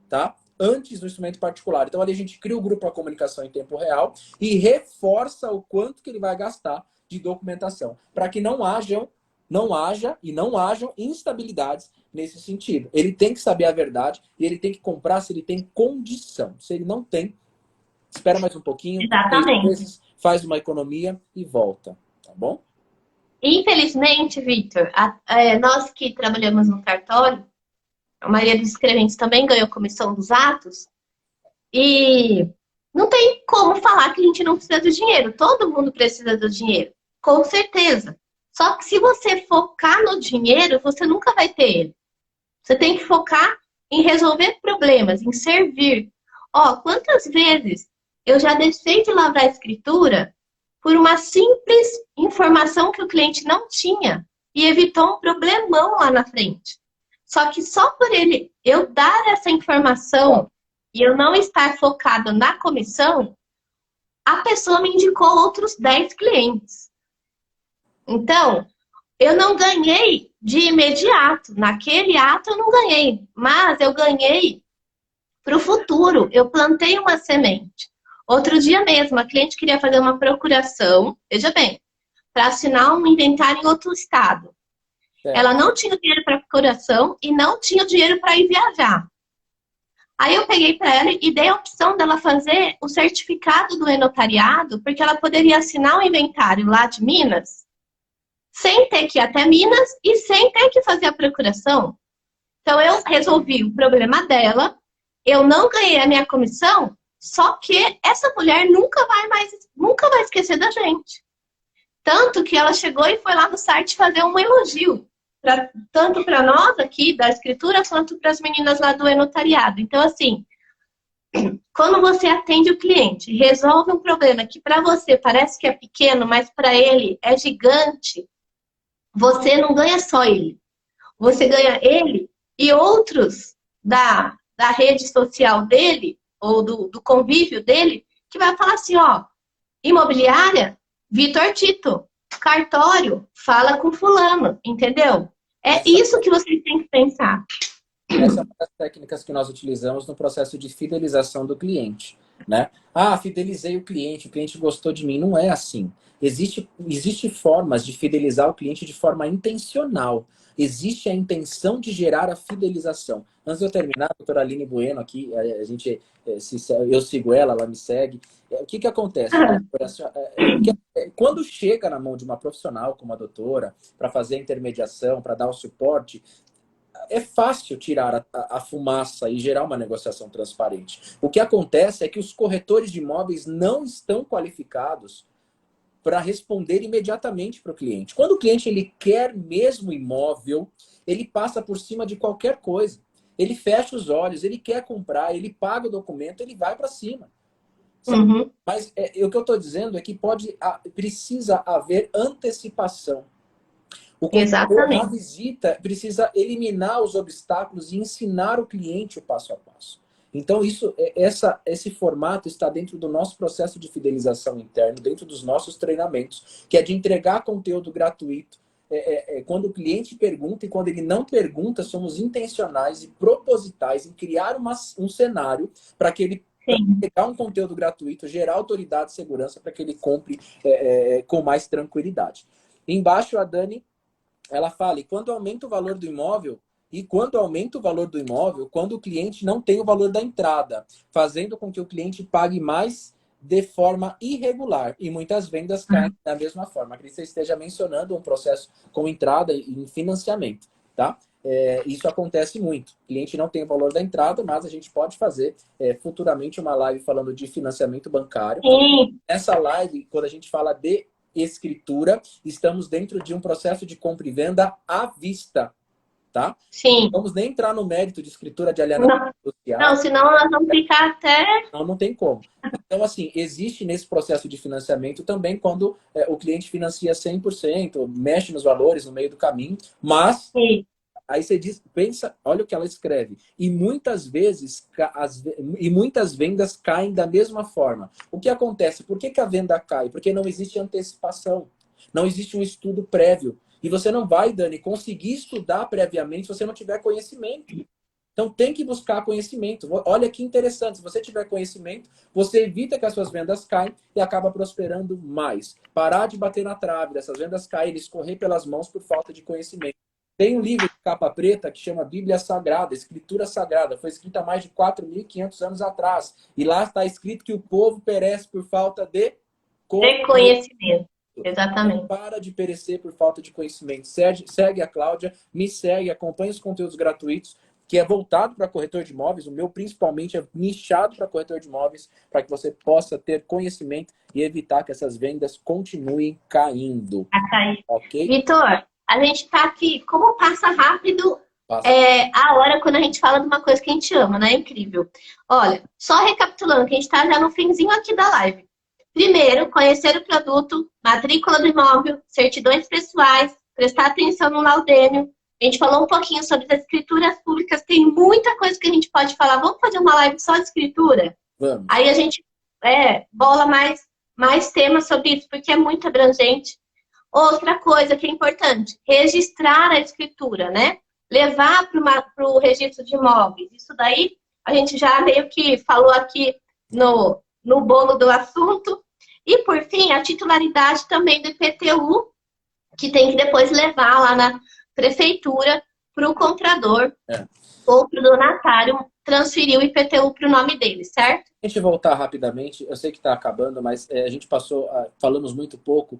tá? Antes do instrumento particular. Então, ali a gente cria o grupo para comunicação em tempo real e reforça o quanto que ele vai gastar de documentação, para que não hajam instabilidades nesse sentido. Ele tem que saber a verdade e ele tem que comprar se ele tem condição. Se ele não tem, espera mais um pouquinho, 3 Exatamente. meses, faz uma economia e volta, tá bom? Infelizmente, Victor, nós que trabalhamos no cartório, a maioria dos escreventes também ganhou comissão dos atos, e não tem como falar que a gente não precisa do dinheiro. Todo mundo precisa do dinheiro, com certeza. Só que se você focar no dinheiro, você nunca vai ter ele. Você tem que focar em resolver problemas, em servir. Ó, quantas vezes eu já deixei de lavrar a escritura por uma simples informação que o cliente não tinha e evitou um problemão lá na frente. Só que só por eu dar essa informação e eu não estar focado na comissão, a pessoa me indicou outros 10 clientes. Então, eu não ganhei de imediato. Naquele ato eu não ganhei, mas eu ganhei para o futuro. Eu plantei uma semente. Outro dia mesmo, a cliente queria fazer uma procuração, veja bem, para assinar um inventário em outro estado. Ela não tinha dinheiro para procuração e não tinha dinheiro para ir viajar. Aí eu peguei para ela e dei a opção dela fazer o certificado do e-notariado, porque ela poderia assinar o inventário lá de Minas, sem ter que ir até Minas e sem ter que fazer a procuração. Então eu resolvi o problema dela, eu não ganhei a minha comissão, só que essa mulher nunca vai esquecer da gente. Tanto que ela chegou e foi lá no site fazer um elogio, tanto para nós aqui da escritura, quanto para as meninas lá do e-notariado. Então, assim, quando você atende o cliente, resolve um problema que para você parece que é pequeno, mas para ele é gigante, você não ganha só ele. Você ganha ele e outros da rede social dele, ou do convívio dele, que vai falar assim, ó, imobiliária, Vitor Tito, cartório, fala com fulano, entendeu? É Essa, isso que vocês têm que pensar. essa é uma das técnicas que nós utilizamos no processo de fidelização do cliente, né? Ah, fidelizei o cliente gostou de mim. Não é assim. Existe formas de fidelizar o cliente de forma intencional. Existe a intenção de gerar a fidelização. Antes de eu terminar, a doutora Aline Bueno aqui, eu sigo ela me segue. O que acontece? Quando chega na mão de uma profissional como a doutora, para fazer a intermediação, para dar o suporte, é fácil tirar a fumaça e gerar uma negociação transparente. O que acontece é que os corretores de imóveis não estão qualificados para responder imediatamente para o cliente. Quando o cliente ele quer mesmo imóvel, ele passa por cima de qualquer coisa. Ele fecha os olhos, ele quer comprar, ele paga o documento, ele vai para cima. Uhum. Mas o que eu estou dizendo é que precisa haver antecipação. O consultor, na Exatamente. visita, precisa eliminar os obstáculos e ensinar o cliente o passo a passo. Então, esse formato está dentro do nosso processo de fidelização interno, dentro dos nossos treinamentos, que é de entregar conteúdo gratuito. Quando o cliente pergunta e quando ele não pergunta, somos intencionais e propositais em criar um cenário para que ele pegar um conteúdo gratuito, gerar autoridade e segurança para que ele compre com mais tranquilidade. Embaixo, a Dani ela fala, e quando aumenta o valor do imóvel, quando o cliente não tem o valor da entrada, fazendo com que o cliente pague mais de forma irregular. E muitas vendas caem da mesma forma. Acredito que você esteja mencionando um processo com entrada em financiamento, tá? Isso acontece muito. O cliente não tem o valor da entrada, mas a gente pode fazer futuramente uma live falando de financiamento bancário. Sim. Essa live, quando a gente fala de escritura, estamos dentro de um processo de compra e venda à vista, tá? Sim. Não vamos nem entrar no mérito de escritura de alienação social. Não, senão nós vamos ficar até... Não tem como. Então, assim, existe nesse processo de financiamento também quando o cliente financia 100%, mexe nos valores no meio do caminho, mas... Sim. Aí você pensa, olha o que ela escreve. E muitas vendas caem da mesma forma. O que acontece? Por que a venda cai? Porque não existe antecipação. Não existe um estudo prévio. E você não vai, Dani, conseguir estudar previamente se você não tiver conhecimento. Então tem que buscar conhecimento. Olha que interessante. Se você tiver conhecimento, você evita que as suas vendas caem e acaba prosperando mais. Parar de bater na trave dessas vendas caírem, escorrer pelas mãos por falta de conhecimento. Tem um livro de capa preta que chama Bíblia Sagrada, Escritura Sagrada. Foi escrita há mais de 4.500 anos atrás. E lá está escrito que o povo perece por falta de conhecimento. Exatamente. Não para de perecer por falta de conhecimento. Segue a Cláudia, me segue, acompanha os conteúdos gratuitos, que é voltado para corretor de imóveis. O meu, principalmente, é nichado para corretor de imóveis, para que você possa ter conhecimento e evitar que essas vendas continuem caindo. Ok? Vitor, a gente tá aqui, como passa rápido a hora quando a gente fala de uma coisa que a gente ama, né? É incrível. Olha, só recapitulando, que a gente tá já no finzinho aqui da live. Primeiro, conhecer o produto, matrícula do imóvel, certidões pessoais, prestar atenção no laudêmio. A gente falou um pouquinho sobre as escrituras públicas, tem muita coisa que a gente pode falar. Vamos fazer uma live só de escritura? Vamos. Aí a gente bola mais temas sobre isso, porque é muito abrangente. Outra coisa que é importante, registrar a escritura, né? Levar para o registro de imóveis. Isso daí a gente já meio que falou aqui no bolo do assunto. E, por fim, a titularidade também do IPTU, que tem que depois levar lá na prefeitura para o comprador ou para o donatário transferir o IPTU para o nome dele, certo? A gente voltar rapidamente, eu sei que está acabando, mas a gente falamos muito pouco,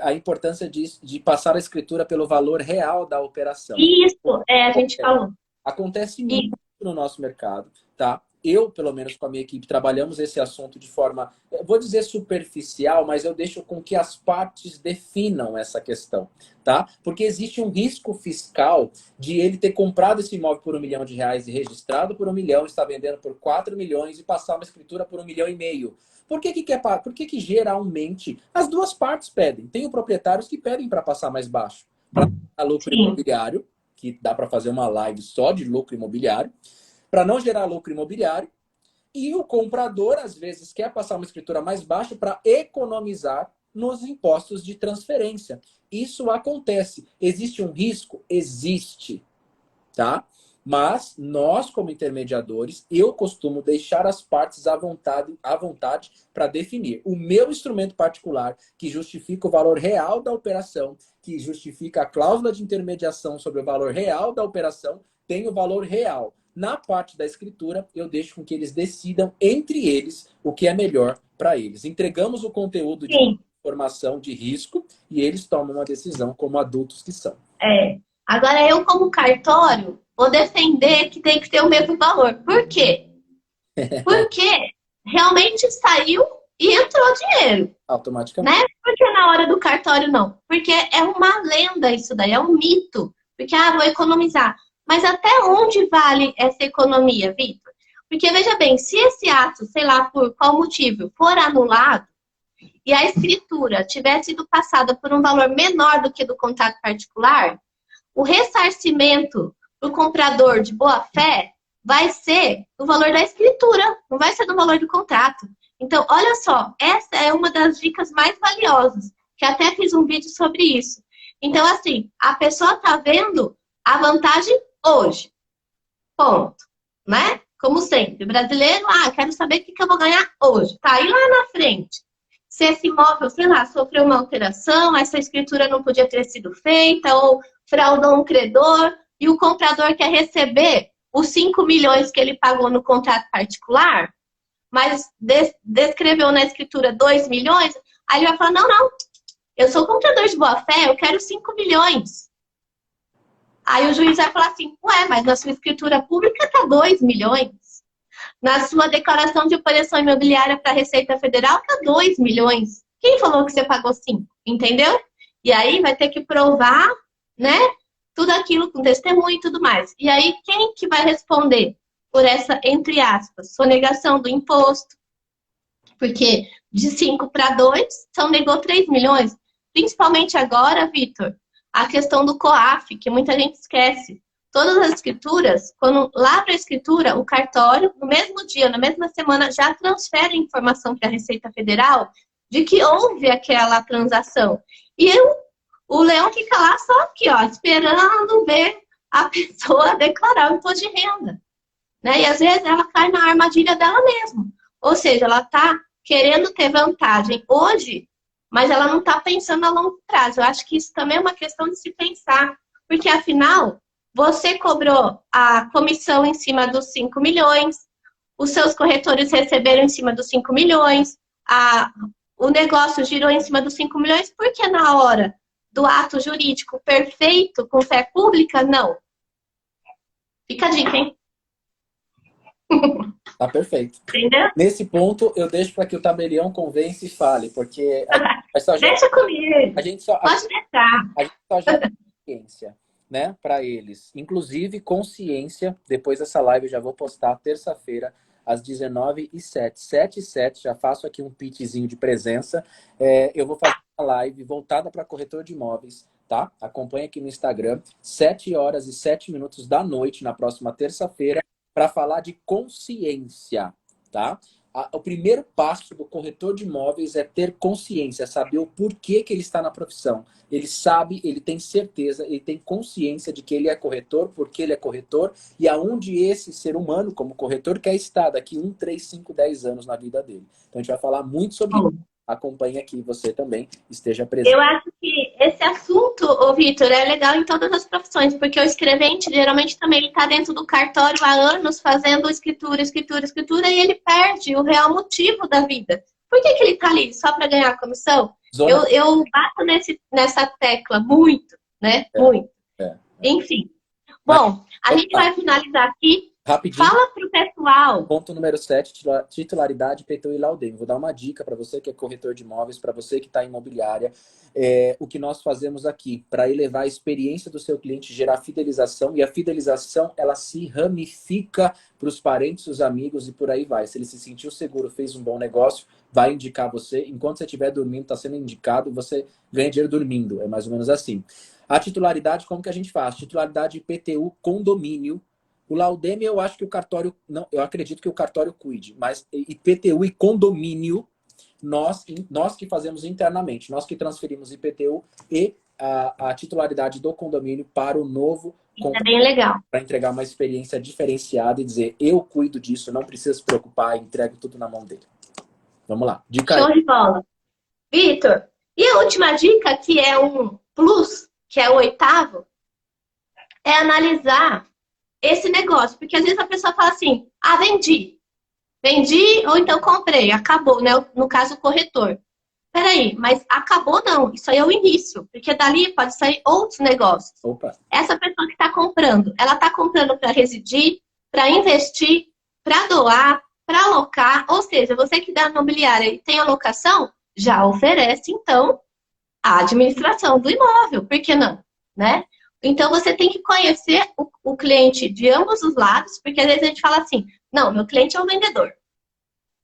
a importância de passar a escritura pelo valor real da operação. Isso, a gente falou. Acontece muito no nosso mercado, tá? eu, pelo menos com a minha equipe, trabalhamos esse assunto de forma, eu vou dizer superficial, mas eu deixo com que as partes definam essa questão, tá? Porque existe um risco fiscal de ele ter comprado esse imóvel por R$ 1 milhão e registrado por 1 milhão, está vendendo por 4 milhões e passar uma escritura por 1,5 milhão. Por que geralmente as duas partes pedem? Tem proprietários que pedem para passar mais baixo, para lucro imobiliário, que dá para fazer uma live só de lucro imobiliário, para não gerar lucro imobiliário, e o comprador, às vezes, quer passar uma escritura mais baixa para economizar nos impostos de transferência. Isso acontece. Existe um risco? Existe, tá? Mas nós, como intermediadores, eu costumo deixar as partes à vontade para definir o meu instrumento particular, que justifica o valor real da operação, que justifica a cláusula de intermediação sobre o valor real da operação, tem o valor real. Na parte da escritura, eu deixo com que eles decidam entre eles o que é melhor para eles. Entregamos o conteúdo de informação de risco e eles tomam uma decisão como adultos que são. Agora, eu, como cartório, vou defender que tem que ter o mesmo valor. Por quê? Porque realmente saiu e entrou dinheiro. Automaticamente. Né? Porque na hora do cartório, não. Porque é uma lenda isso daí, é um mito. Porque, vou economizar. Mas até onde vale essa economia, Vitor? Porque, veja bem, se esse ato, sei lá por qual motivo, for anulado e a escritura tiver sido passada por um valor menor do que do contrato particular, o ressarcimento do comprador de boa-fé vai ser do valor da escritura, não vai ser do valor do contrato. Então, olha só, essa é uma das dicas mais valiosas, que até fiz um vídeo sobre isso. Então, assim, a pessoa está vendo a vantagem hoje. Ponto. Né? Como sempre, brasileiro, quero saber o que eu vou ganhar hoje. Tá aí lá na frente. Se esse imóvel, sei lá, sofreu uma alteração, essa escritura não podia ter sido feita, ou fraudou um credor, e o comprador quer receber os 5 milhões que ele pagou no contrato particular, mas descreveu na escritura 2 milhões, aí ele vai falar, não, eu sou comprador de boa-fé, eu quero 5 milhões. Aí o juiz vai falar assim, mas na sua escritura pública está 2 milhões. Na sua declaração de operação imobiliária para a Receita Federal está 2 milhões. Quem falou que você pagou 5? Entendeu? E aí vai ter que provar, né? Tudo aquilo com testemunho e tudo mais. E aí quem que vai responder por essa, entre aspas, sonegação do imposto? Porque de 5 para 2, são negou 3 milhões. Principalmente agora, Vitor, a questão do COAF, que muita gente esquece. Todas as escrituras, quando lavra a escritura, o cartório, no mesmo dia, na mesma semana, já transfere a informação para a Receita Federal de que houve aquela transação. E o leão fica lá só aqui, esperando ver a pessoa declarar o imposto de renda. Né? E às vezes ela cai na armadilha dela mesma. Ou seja, ela está querendo ter vantagem hoje, mas ela não está pensando a longo prazo. Eu acho que isso também é uma questão de se pensar. Porque, afinal, você cobrou a comissão em cima dos 5 milhões, os seus corretores receberam em cima dos 5 milhões, o negócio girou em cima dos 5 milhões, porque na hora do ato jurídico perfeito, com fé pública, não. Fica a dica, hein? Tá perfeito. Entendeu? Nesse ponto, eu deixo para que o tabelião convença e fale, porque deixa comigo. A gente só gera consciência, né, para eles. Inclusive, consciência, depois dessa live eu já vou postar terça-feira, às 19h07. 7h07, já faço aqui um pitchzinho de presença. Eu vou fazer uma live voltada para corretor de imóveis, tá? Acompanha aqui no Instagram, 7h07 da noite, na próxima terça-feira, para falar de consciência, tá? O primeiro passo do corretor de imóveis é ter consciência, saber o porquê que ele está na profissão. Ele sabe, ele tem certeza, ele tem consciência de que ele é corretor, porque ele é corretor, e aonde esse ser humano, como corretor, quer estar daqui 1, 3, 5, 10 anos na vida dele. Então a gente vai falar muito sobre isso. Acompanhe aqui, você também esteja presente. Eu acho que esse assunto, Vitor, é legal em todas as profissões, porque o escrevente, geralmente, também ele está dentro do cartório há anos, fazendo escritura, e ele perde o real motivo da vida. Por que ele está ali? Só para ganhar a comissão? Eu bato nessa tecla muito, né? Muito. Enfim. Bom, a gente vai finalizar aqui. Rapidinho. Fala para o pessoal. Uau! Ponto número 7, titularidade, IPTU e Laudem. Vou dar uma dica para você que é corretor de imóveis, para você que está em imobiliária. O que nós fazemos aqui para elevar a experiência do seu cliente, gerar fidelização, e a fidelização ela se ramifica para os parentes, os amigos e por aí vai. Se ele se sentiu seguro, fez um bom negócio, vai indicar você. Enquanto você estiver dormindo, está sendo indicado, você ganha dinheiro dormindo. É mais ou menos assim. A titularidade, como que a gente faz? Titularidade IPTU condomínio. O Laudemia, eu acho que o cartório, não, eu acredito que o cartório cuide, mas IPTU e condomínio, nós que fazemos internamente, nós que transferimos IPTU e a titularidade do condomínio para o novo Isso é bem legal. para entregar uma experiência diferenciada e dizer, eu cuido disso, não precisa se preocupar, entrego tudo na mão dele. Vamos lá. Dica Show aí. de bola. Vitor, e a última dica, que é um plus, que é o 8º, é analisar esse negócio. Porque às vezes a pessoa fala assim, ah, vendi. Vendi ou então comprei, acabou, né? No caso, o corretor. Peraí, mas acabou não, isso aí é o início. Porque dali pode sair outros negócios. Opa. Essa pessoa que está comprando, ela está comprando para residir, para investir, para doar, para alocar. Ou seja, você que dá imobiliária e tem alocação, já oferece, então, a administração do imóvel. Por que não? Né? Então, você tem que conhecer o cliente de ambos os lados, porque às vezes a gente fala assim, não, meu cliente é um vendedor.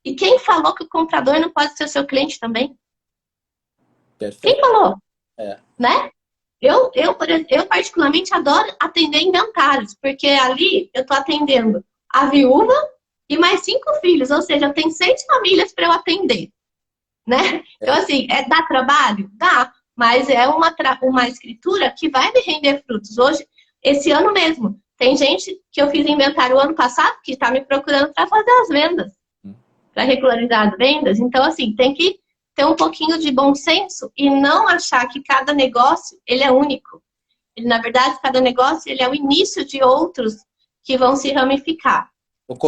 E quem falou que o comprador não pode ser o seu cliente também? Perfeito. Quem falou? É. Né? Eu particularmente adoro atender inventários, porque ali eu estou atendendo a viúva e mais 5 filhos, ou seja, tem 6 famílias para eu atender. Né? Então, assim, dá trabalho? Dá. Mas é uma escritura que vai me render frutos. Hoje, esse ano mesmo, tem gente que eu fiz inventário o ano passado que está me procurando para fazer as vendas, para regularizar as vendas. Então, assim, tem que ter um pouquinho de bom senso e não achar que cada negócio ele é único. Ele, na verdade, cada negócio ele é o início de outros que vão se ramificar.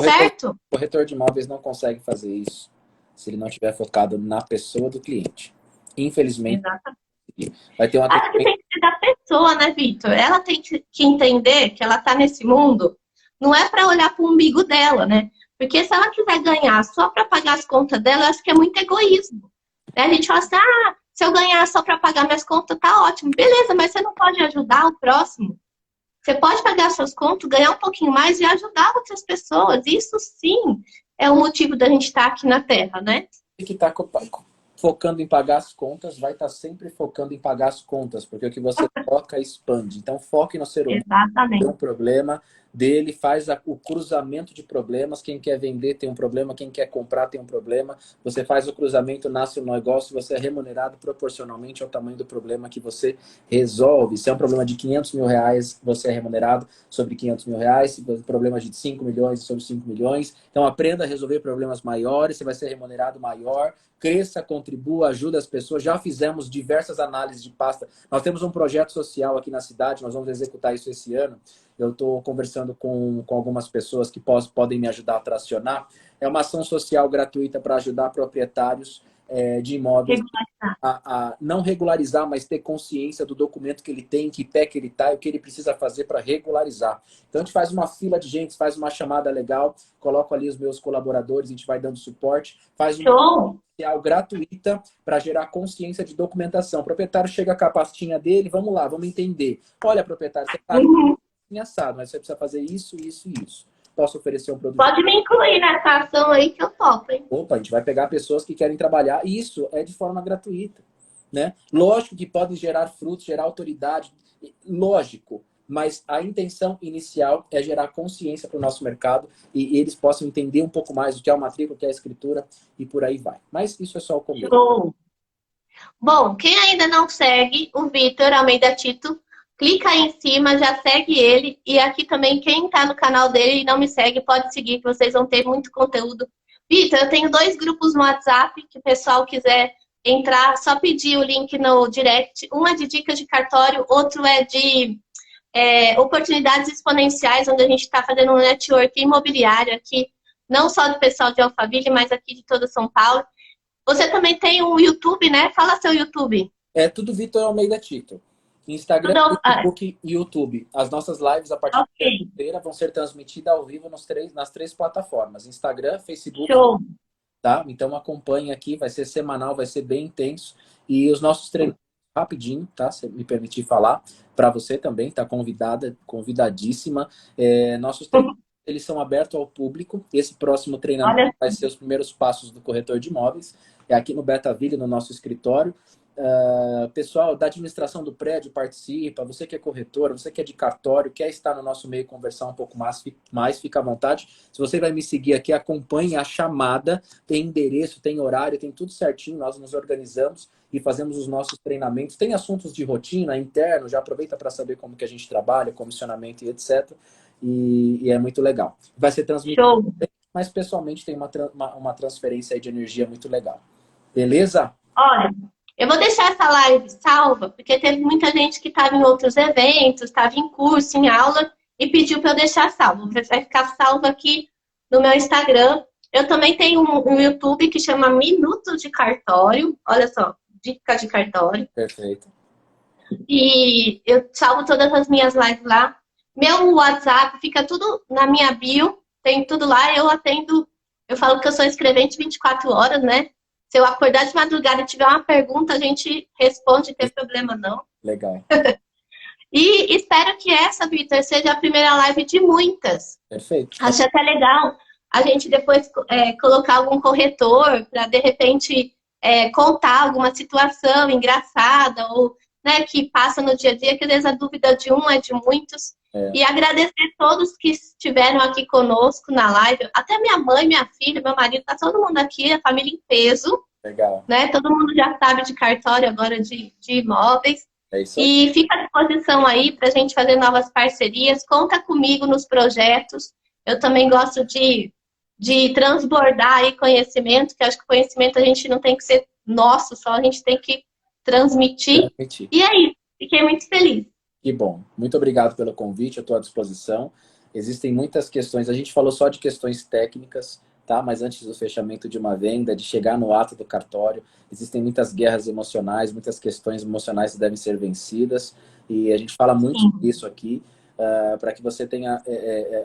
Certo? O corretor de imóveis não consegue fazer isso se ele não estiver focado na pessoa do cliente. Infelizmente, Exatamente. vai ter uma... Acho que tem que ser da pessoa, né, Vitor? Ela tem que entender que ela está nesse mundo, não é para olhar para o umbigo dela, né? Porque se ela quiser ganhar só para pagar as contas dela, eu acho que é muito egoísmo. Né? A gente fala assim, se eu ganhar só para pagar minhas contas, tá ótimo. Beleza, mas você não pode ajudar o próximo. Você pode pagar suas contas, ganhar um pouquinho mais e ajudar outras pessoas. Isso sim é o motivo da gente estar aqui na Terra, né? Tem que estar focando em pagar as contas, vai estar sempre focando em pagar as contas, porque o que você toca expande. Então, foque no ser humano. Exatamente. Tem um problema dele, faz o cruzamento de problemas. Quem quer vender tem um problema, quem quer comprar tem um problema. Você faz o cruzamento, nasce um negócio, você é remunerado proporcionalmente ao tamanho do problema que você resolve. Se é um problema de 500 mil reais, você é remunerado sobre 500 mil reais. Se é um problema de 5 milhões, sobre 5 milhões. Então, aprenda a resolver problemas maiores, você vai ser remunerado maior. Cresça, contribua, ajuda as pessoas. Já fizemos diversas análises de pasta. Nós temos um projeto social aqui na cidade, nós vamos executar isso esse ano. Eu estou conversando com algumas pessoas que podem me ajudar a tracionar. É uma ação social gratuita para ajudar proprietários de imóveis a não regularizar, mas ter consciência do documento que ele tem, que pé que ele está e o que ele precisa fazer para regularizar. Então, a gente faz uma fila de gente, faz uma chamada legal, coloco ali os meus colaboradores, a gente vai dando suporte, faz uma social gratuita para gerar consciência de documentação. O proprietário chega com a pastinha dele, vamos lá, vamos entender. Olha, proprietário, você está assado, mas você precisa fazer isso, isso e isso. Posso oferecer um produto. Pode me incluir nessa ação aí que eu topo, hein? Opa, a gente vai pegar pessoas que querem trabalhar. E isso é de forma gratuita, né? Lógico que podem gerar frutos, gerar autoridade. Lógico. Mas a intenção inicial é gerar consciência para o nosso mercado e eles possam entender um pouco mais o que é a matrícula, o que é a escritura e por aí vai. Mas isso é só o começo. Show. Bom, quem ainda não segue o Vitor Almeida Tito, clica aí em cima, já segue ele. E aqui também, quem está no canal dele e não me segue, pode seguir, que vocês vão ter muito conteúdo. Vitor, eu tenho 2 grupos no WhatsApp, que o pessoal quiser entrar, só pedir o link no direct. Um é de dicas de cartório, outro é de oportunidades exponenciais, onde a gente está fazendo um network imobiliário aqui, não só do pessoal de Alphaville, mas aqui de toda São Paulo. Você também tem um YouTube, né? Fala seu YouTube. É tudo Vitor Almeida Tito. Instagram, Tudo... Facebook e YouTube. As nossas lives, a partir de ok. segunda-feira, vão ser transmitidas ao vivo nas três plataformas. Instagram, Facebook, Show. tá? Então acompanhe aqui, vai ser semanal, vai ser bem intenso. E os nossos treinos, rapidinho, tá? Se me permitir falar, para você também, tá convidadíssima. Nossos treinos, eles são abertos ao público. Esse próximo treinamento Olha, vai ser os primeiros passos do corretor de imóveis. É aqui no Betaville, no nosso escritório. Pessoal da administração do prédio participa, você que é corretor, você que é de cartório, quer estar no nosso meio e conversar um pouco mais, fica à vontade. Se você vai me seguir aqui, acompanhe a chamada, tem endereço, tem horário, tem tudo certinho, nós nos organizamos e fazemos os nossos treinamentos. Tem assuntos de rotina, interno, já aproveita para saber como que a gente trabalha, comissionamento e etc. E é muito legal. Vai ser transmitido, show. mas pessoalmente tem uma transferência aí de energia muito legal. Beleza? Olha, eu vou deixar essa live salva, porque teve muita gente que estava em outros eventos, estava em curso, em aula, e pediu para eu deixar salvo. Vai ficar salvo aqui no meu Instagram. Eu também tenho um YouTube que chama Minuto de Cartório. Olha só, dica de cartório. Perfeito. E eu salvo todas as minhas lives lá. Meu WhatsApp fica tudo na minha bio, tem tudo lá. Eu atendo, eu falo que eu sou escrevente 24 horas, né? Se eu acordar de madrugada e tiver uma pergunta, a gente responde, não tem problema não. Legal. E espero que essa, Vitor, seja a primeira live de muitas. Perfeito. Acho até legal a gente depois colocar algum corretor para, de repente, contar alguma situação engraçada ou, né, que passa no dia a dia, que às vezes a dúvida de um é de muitos. E agradecer a todos que estiveram aqui conosco na live. Até minha mãe, minha filha, meu marido, tá todo mundo aqui, a família em peso. Legal. Né? Todo mundo já sabe de cartório agora de imóveis. É isso aí. E fica à disposição aí para a gente fazer novas parcerias. Conta comigo nos projetos. Eu também gosto de transbordar aí conhecimento, que acho que conhecimento a gente não tem que ser nosso, só a gente tem que transmitir. E é isso. Fiquei muito feliz. Que bom. Muito obrigado pelo convite, eu estou à disposição. Existem muitas questões, a gente falou só de questões técnicas, tá? Mas antes do fechamento de uma venda, de chegar no ato do cartório, existem muitas guerras emocionais, muitas questões emocionais que devem ser vencidas. E a gente fala muito disso aqui, para que você tenha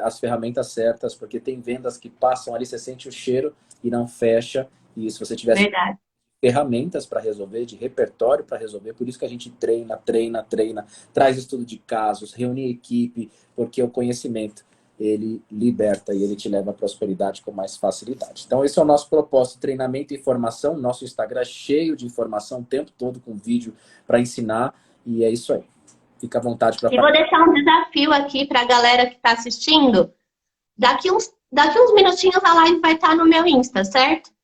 as ferramentas certas, porque tem vendas que passam ali, você sente o cheiro e não fecha. E se você tivesse ferramentas para resolver, de repertório para resolver, por isso que a gente treina, traz estudo de casos, reúne equipe, porque o conhecimento, ele liberta e ele te leva à prosperidade com mais facilidade. Então esse é o nosso propósito, treinamento e informação, nosso Instagram é cheio de informação o tempo todo com vídeo para ensinar, e é isso aí. Fica à vontade para... E vou deixar um desafio aqui para a galera que está assistindo. Daqui uns minutinhos a live vai estar no meu Insta, certo?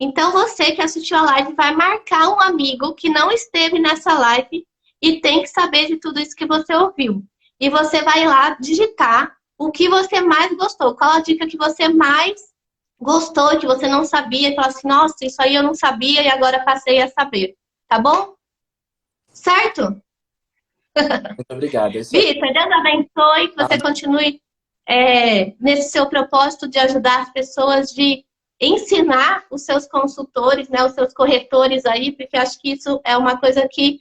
Então, você que assistiu a live vai marcar um amigo que não esteve nessa live e tem que saber de tudo isso que você ouviu. E você vai lá digitar o que você mais gostou. Qual a dica que você mais gostou e que você não sabia. E falar assim, nossa, isso aí eu não sabia e agora passei a saber. Tá bom? Certo? Muito obrigado. Vitor, Deus abençoe, que você continue nesse seu propósito de ajudar as pessoas, de ensinar os seus consultores, né, os seus corretores aí, porque acho que isso é uma coisa que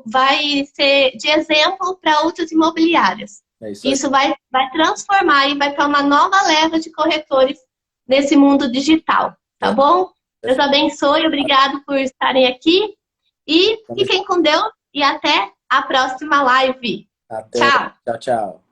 vai ser de exemplo para outras imobiliárias. Isso vai transformar e vai para uma nova leva de corretores nesse mundo digital, tá bom? Deus abençoe, obrigado por estarem aqui e fiquem com Deus e até a próxima live. Até. Tchau. Tchau, tchau.